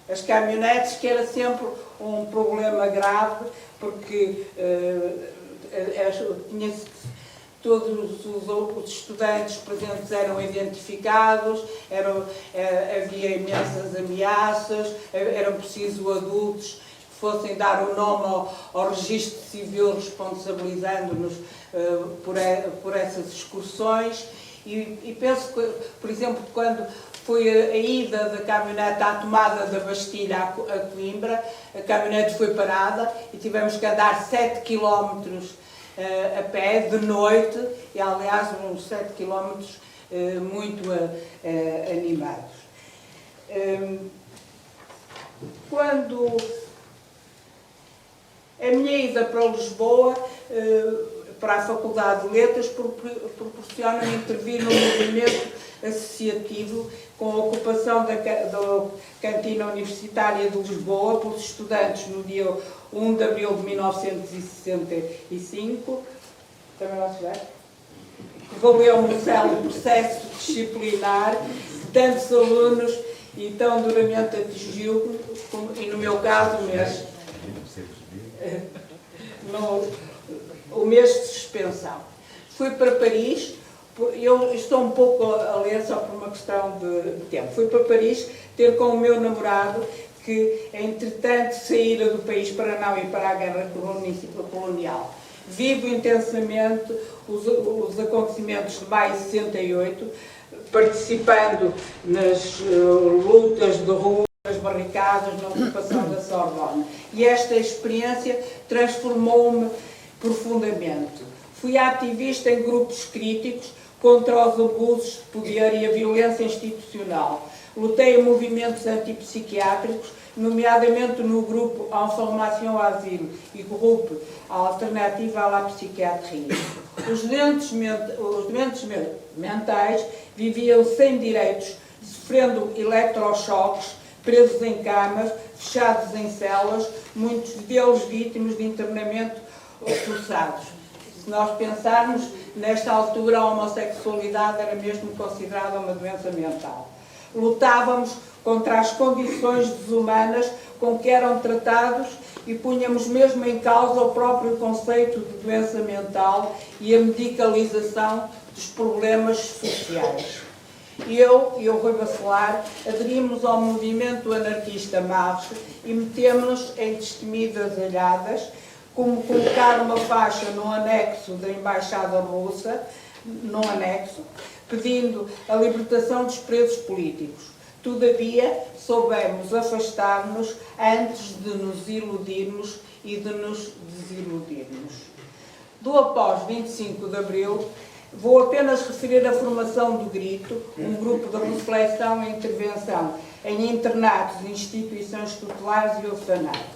As caminhonetes, que era sempre um problema grave, porque todos os estudantes presentes eram identificados, havia imensas ameaças, eram preciso adultos que fossem dar o nome ao registro civil, responsabilizando-nos por essas excursões. E penso que, por exemplo, quando foi a ida da caminhonete à tomada da Bastilha a Coimbra, a caminhonete foi parada e tivemos que andar 7 km a pé, de noite, e aliás uns 7 km muito animados. Quando a minha ida para Lisboa, para a Faculdade de Letras proporciona intervir no movimento associativo com a ocupação da cantina universitária de Lisboa pelos estudantes no dia 1 de abril de 1965, também lá se vai, que valeu um célebre processo disciplinar de tantos alunos e tão duramente atingiu, e no meu caso o mês de suspensão. Fui para Paris, eu estou um pouco a ler só por uma questão de tempo. Fui para Paris ter com o meu namorado, que entretanto saíra do país para não ir para a guerra colonial. Vivo intensamente os acontecimentos de maio de 68, participando nas lutas de rua, nas barricadas, na ocupação da Sorbonne. E esta experiência transformou-me profundamente. Fui ativista em grupos críticos contra os abusos de poder e a violência institucional. Lutei em movimentos antipsiquiátricos, nomeadamente no grupo En Formation Asile e grupo Alternativa à la Psiquiatrie. Os doentes mentais viviam sem direitos, sofrendo eletrochoques, presos em camas, fechados em celas, muitos deles vítimas de internamento forçados. Se nós pensarmos, nesta altura a homossexualidade era mesmo considerada uma doença mental. Lutávamos contra as condições desumanas com que eram tratados e punhamos mesmo em causa o próprio conceito de doença mental e a medicalização dos problemas sociais. Eu e o Rui Bacelar aderimos ao movimento anarquista Marche e metemos-nos em destemidas alhadas, como colocar uma faixa no anexo da Embaixada Russa, pedindo a libertação dos presos políticos. Todavia, soubemos afastar-nos antes de nos iludirmos e de nos desiludirmos. Do após 25 de Abril, vou apenas referir a formação do Grito, um grupo de reflexão e intervenção em internatos, instituições tutelares e orfanatos.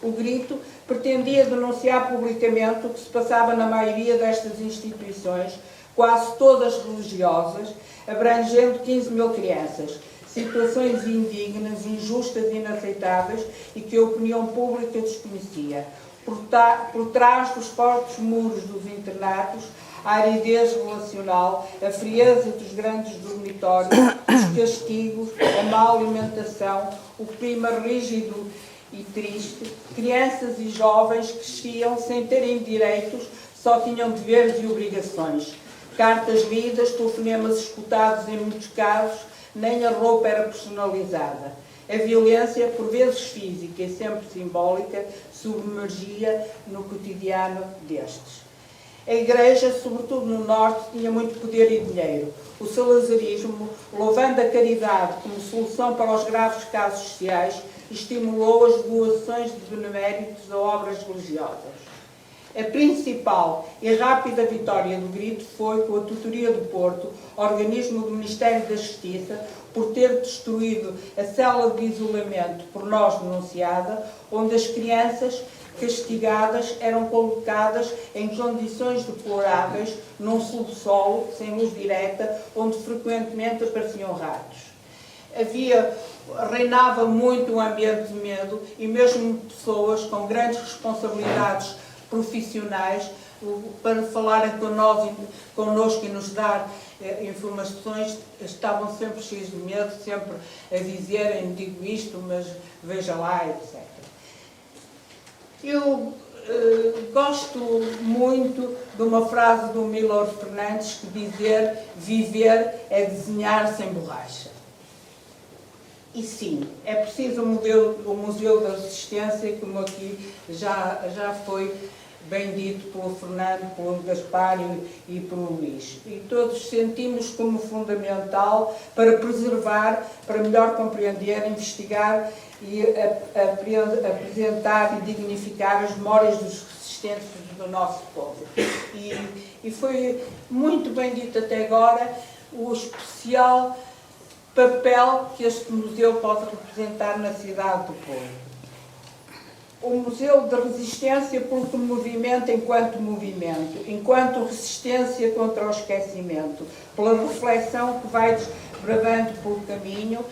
O Grito pretendia denunciar publicamente o que se passava na maioria destas instituições, quase todas religiosas, abrangendo 15 mil crianças, situações indignas, injustas e inaceitáveis e que a opinião pública desconhecia. Por trás dos fortes muros dos internatos, a aridez relacional, a frieza dos grandes dormitórios, os castigos, a má alimentação, o clima rígido e triste, crianças e jovens cresciam sem terem direitos, só tinham deveres e obrigações. Cartas lidas, telefonemas escutados em muitos casos, nem a roupa era personalizada. A violência, por vezes física e sempre simbólica, submergia no cotidiano destes. A Igreja, sobretudo no Norte, tinha muito poder e dinheiro. O salazarismo, louvando a caridade como solução para os graves casos sociais, estimulou as doações de beneméritos a obras religiosas. A principal e rápida vitória do Grito foi com a Tutoria do Porto, organismo do Ministério da Justiça, por ter destruído a cela de isolamento por nós denunciada, onde as crianças castigadas eram colocadas em condições deploráveis, num subsolo, sem luz direta, onde frequentemente apareciam ratos. Reinava muito um ambiente de medo e mesmo pessoas com grandes responsabilidades profissionais para falarem connosco e nos dar informações, estavam sempre cheios de medo, sempre a dizerem, digo isto, mas veja lá, etc. Eu gosto muito de uma frase do Milor Fernandes que dizer: viver é desenhar sem borracha. E sim, é preciso o Museu da Resistência, como aqui já foi bem dito pelo Fernando, pelo Gaspar e pelo Luís. E todos sentimos como fundamental para preservar, para melhor compreender, investigar e apresentar e dignificar as memórias dos resistentes do nosso povo. E foi muito bem dito até agora o especial papel que este museu pode representar na cidade do povo. O Museu da Resistência porque movimenta enquanto resistência contra o esquecimento, pela reflexão que vai desbravando pelo caminho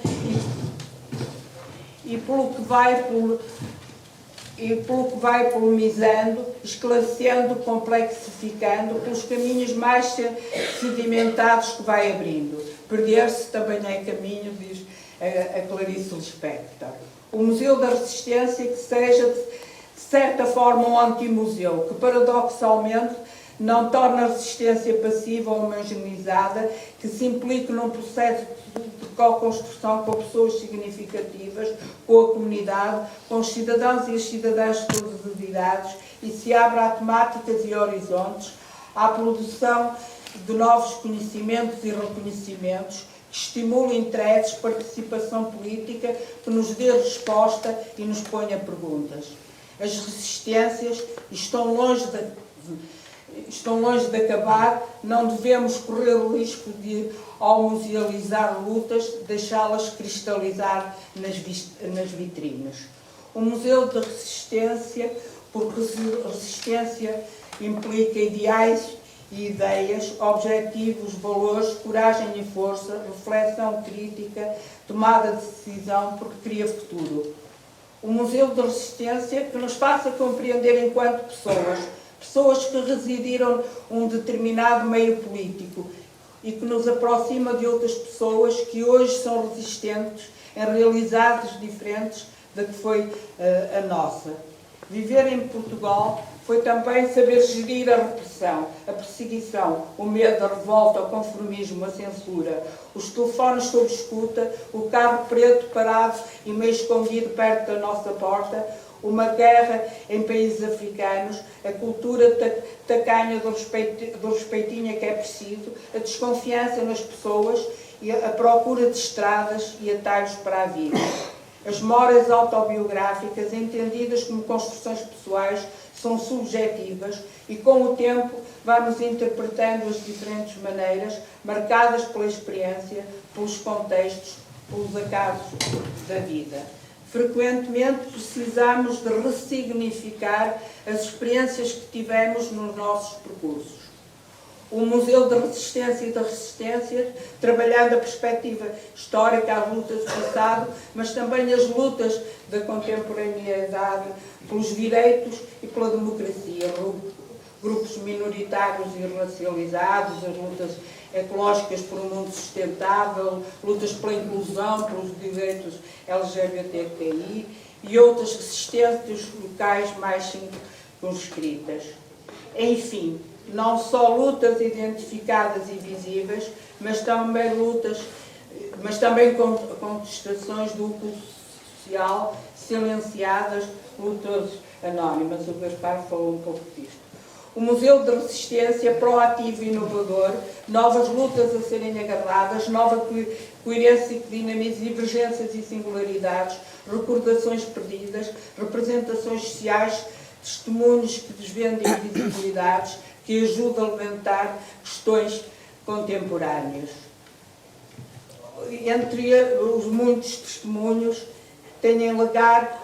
e pelo que vai polemizando, esclarecendo, complexificando, pelos caminhos mais sedimentados que vai abrindo. Perder-se também é caminho, diz a Clarice Lispector. O Museu da Resistência que seja, de certa forma, um antimuseu, que paradoxalmente não torna a resistência passiva ou homogeneizada, que se implique num processo de co-construção com pessoas significativas, com a comunidade, com os cidadãos e as cidadãs de todas as idades, e se abra a temáticas e horizontes, à produção de novos conhecimentos e reconhecimentos, que estimule interesses, participação política, que nos dê resposta e nos ponha perguntas. As resistências estão longe de acabar, não devemos correr o risco de, ao musealizar lutas, deixá-las cristalizar nas vitrines. O Museu da Resistência, porque resistência implica ideais e ideias, objetivos, valores, coragem e força, reflexão crítica, tomada de decisão, porque cria futuro. O Museu da Resistência que nos faça compreender enquanto pessoas que residiram num determinado meio político e que nos aproxima de outras pessoas que hoje são resistentes em realidades diferentes da que foi a nossa. Viver em Portugal foi também saber gerir a repressão, a perseguição, o medo, a revolta, o conformismo, a censura, os telefones sob escuta, o carro preto parado e meio escondido perto da nossa porta, uma guerra em países africanos, a cultura tacanha do respeitinho que é preciso, a desconfiança nas pessoas e a procura de estradas e atalhos para a vida. As memórias autobiográficas, entendidas como construções pessoais, são subjetivas e, com o tempo, vamos interpretando-as de diferentes maneiras, marcadas pela experiência, pelos contextos, pelos acasos da vida. Frequentemente precisamos de ressignificar as experiências que tivemos nos nossos percursos. O Museu da Resistência e da Resistência, trabalhando a perspectiva histórica, as lutas do passado, mas também as lutas da contemporaneidade pelos direitos e pela democracia, grupos minoritários e racializados, as lutas ecológicas por um mundo sustentável, lutas pela inclusão, pelos direitos LGBTQI e outras resistências locais mais circunscritas. Enfim, não só lutas identificadas e visíveis, mas também contestações do oculto social, silenciadas, lutas anónimas. O Gaspar falou um pouco disto. O Museu de Resistência, proativo e inovador, novas lutas a serem agarradas, nova coerência que dinamiza divergências e singularidades, recordações perdidas, representações sociais, testemunhos que desvendem invisibilidades, que ajudam a levantar questões contemporâneas. Entre os muitos testemunhos, têm lugar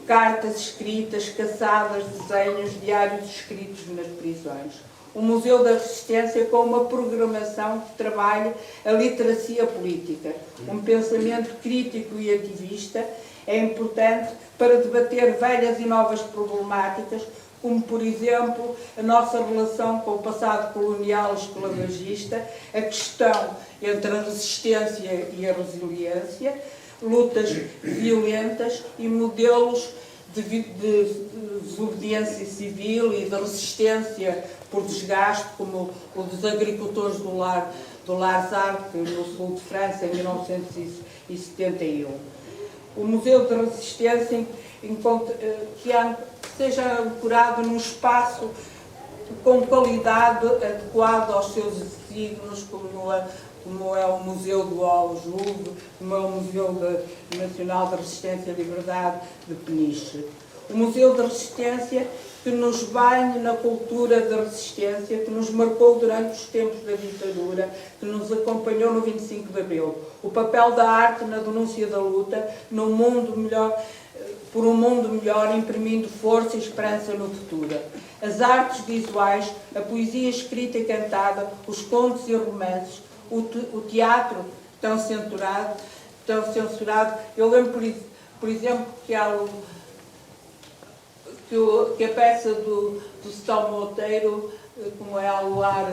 cartas escritas, caçadas, desenhos, diários escritos nas prisões. O Museu da Resistência com uma programação que trabalha a literacia política, um pensamento crítico e ativista, é importante para debater velhas e novas problemáticas, como, por exemplo, a nossa relação com o passado colonial e esclavagista, a questão entre a resistência e a resiliência, lutas violentas e modelos de desobediência civil e de resistência por desgaste, como o dos agricultores do Lar Sartre, no sul de França, em 1971. O Museu da Resistência que seja ancorado num espaço com qualidade adequado aos seus signos, como é o Museu do Louvre, como é o Museu Nacional da Resistência e Liberdade de Peniche. O Museu da Resistência que nos banhe na cultura da resistência, que nos marcou durante os tempos da ditadura, que nos acompanhou no 25 de Abril. O papel da arte na denúncia da luta, num mundo melhor, por um mundo melhor, imprimindo força e esperança no futuro. As artes visuais, a poesia escrita e cantada, os contos e romances, o teatro tão censurado. Eu lembro, por exemplo, que a peça do São Monteiro, como é Ao Luar,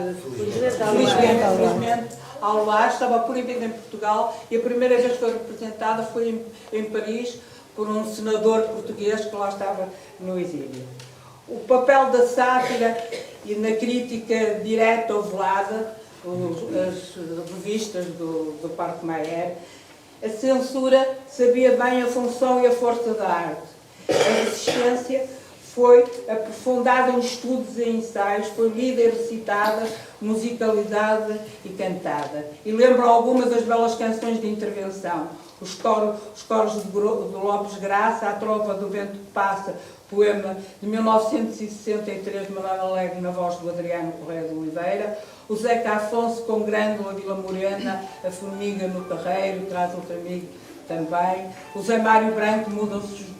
felizmente, Ao Luar, estava proibida em Portugal e a primeira vez que foi representada foi em Paris por um senador português que lá estava no exílio. O papel da sátira e na crítica direta ou velada, as revistas do Parque Mayer, a censura sabia bem a função e a força da arte. A resistência foi aprofundada em estudos e ensaios, foi lida e recitada, musicalizada e cantada. E lembro algumas das belas canções de intervenção. Os coros de Lopes Graça, A Trova do Vento que Passa, poema de 1963 de Manuel Alegre na voz do Adriano Correia de Oliveira. O Zeca Afonso com Grândola, Vila Morena, A Formiga no Carreiro, Traz outro amigo também. O Zé Mário Branco, Mudam-se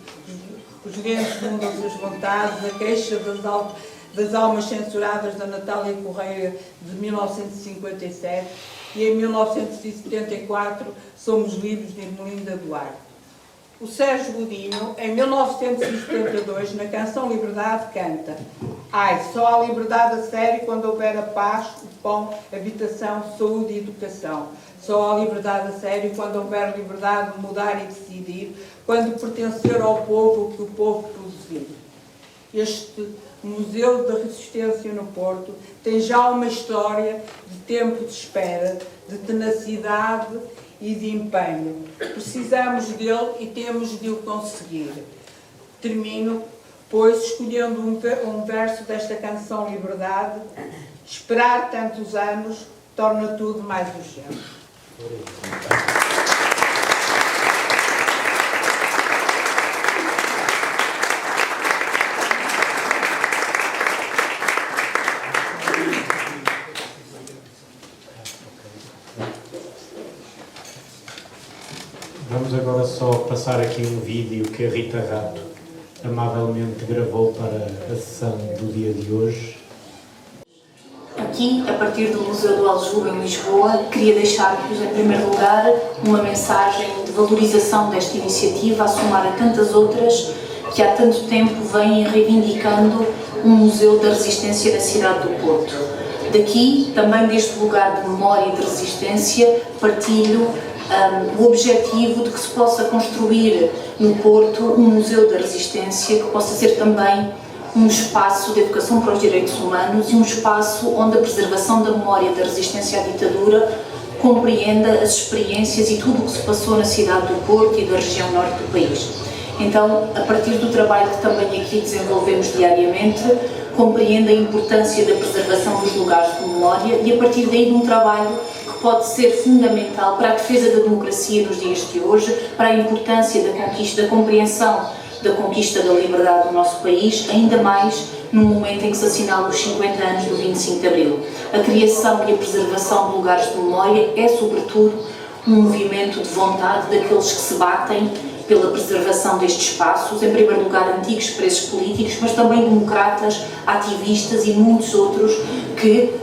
os ventos, mudam-se as vontades, A Queixa das Almas Censuradas, da Natália Correia, de 1957. E em 1974, Somos Livres, de Ermelinda Duarte. O Sérgio Godinho, em 1972, na canção Liberdade, canta: ai, só há liberdade a sério quando houver a paz, o pão, habitação, saúde e educação. Só há liberdade a sério quando houver liberdade de mudar e decidir, quando pertencer ao povo o que o povo produzir. Este Museu da Resistência no Porto tem já uma história de tempo de espera, de tenacidade e de empenho. Precisamos dele e temos de o conseguir. Termino, pois, escolhendo um verso desta canção Liberdade: esperar tantos anos torna tudo mais urgente. Vamos agora só passar aqui um vídeo que a Rita Rato amavelmente gravou para a sessão do dia de hoje. Aqui, a partir do Museu do Aljube em Lisboa, queria deixar-vos, em primeiro lugar, uma mensagem de valorização desta iniciativa, a somar a tantas outras que há tanto tempo vêm reivindicando um Museu da Resistência na cidade do Porto. Daqui, também deste lugar de memória e de resistência, partilho o objetivo de que se possa construir no Porto um Museu da Resistência que possa ser também um espaço de educação para os direitos humanos e um espaço onde a preservação da memória da resistência à ditadura compreenda as experiências e tudo o que se passou na cidade do Porto e da região norte do país. Então, a partir do trabalho que também aqui desenvolvemos diariamente, compreenda a importância da preservação dos lugares de memória e, a partir daí, de um trabalho que pode ser fundamental para a defesa da democracia nos dias de hoje, para a importância da conquista, da compreensão da conquista da liberdade do nosso país, ainda mais no momento em que se assinalam os 50 anos do 25 de Abril. A criação e a preservação de lugares de memória é, sobretudo, um movimento de vontade daqueles que se batem pela preservação destes espaços, em primeiro lugar antigos presos políticos, mas também democratas, ativistas e muitos outros que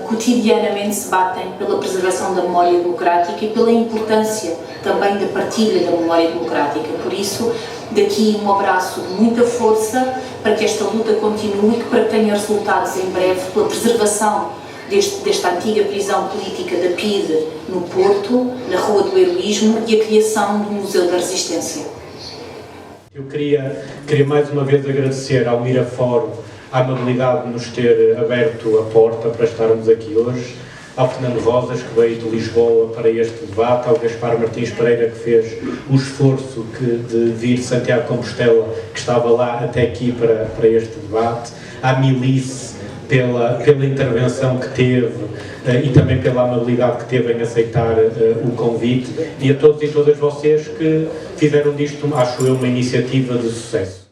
cotidianamente se batem pela preservação da memória democrática e pela importância também da partilha da memória democrática. Por isso, daqui um abraço de muita força para que esta luta continue e para que tenha resultados em breve pela preservação desta antiga prisão política da PIDE no Porto, na Rua do Heroísmo, e a criação do Museu da Resistência. Eu queria mais uma vez agradecer ao Mirafórum a amabilidade de nos ter aberto a porta para estarmos aqui hoje, ao Fernando Rosas, que veio de Lisboa para este debate, ao Gaspar Martins Pereira, que fez o esforço de vir de Santiago de Compostela, que estava lá até aqui para este debate, à Milice, pela intervenção que teve e também pela amabilidade que teve em aceitar o convite, e a todos e todas vocês que fizeram disto, acho eu, uma iniciativa de sucesso.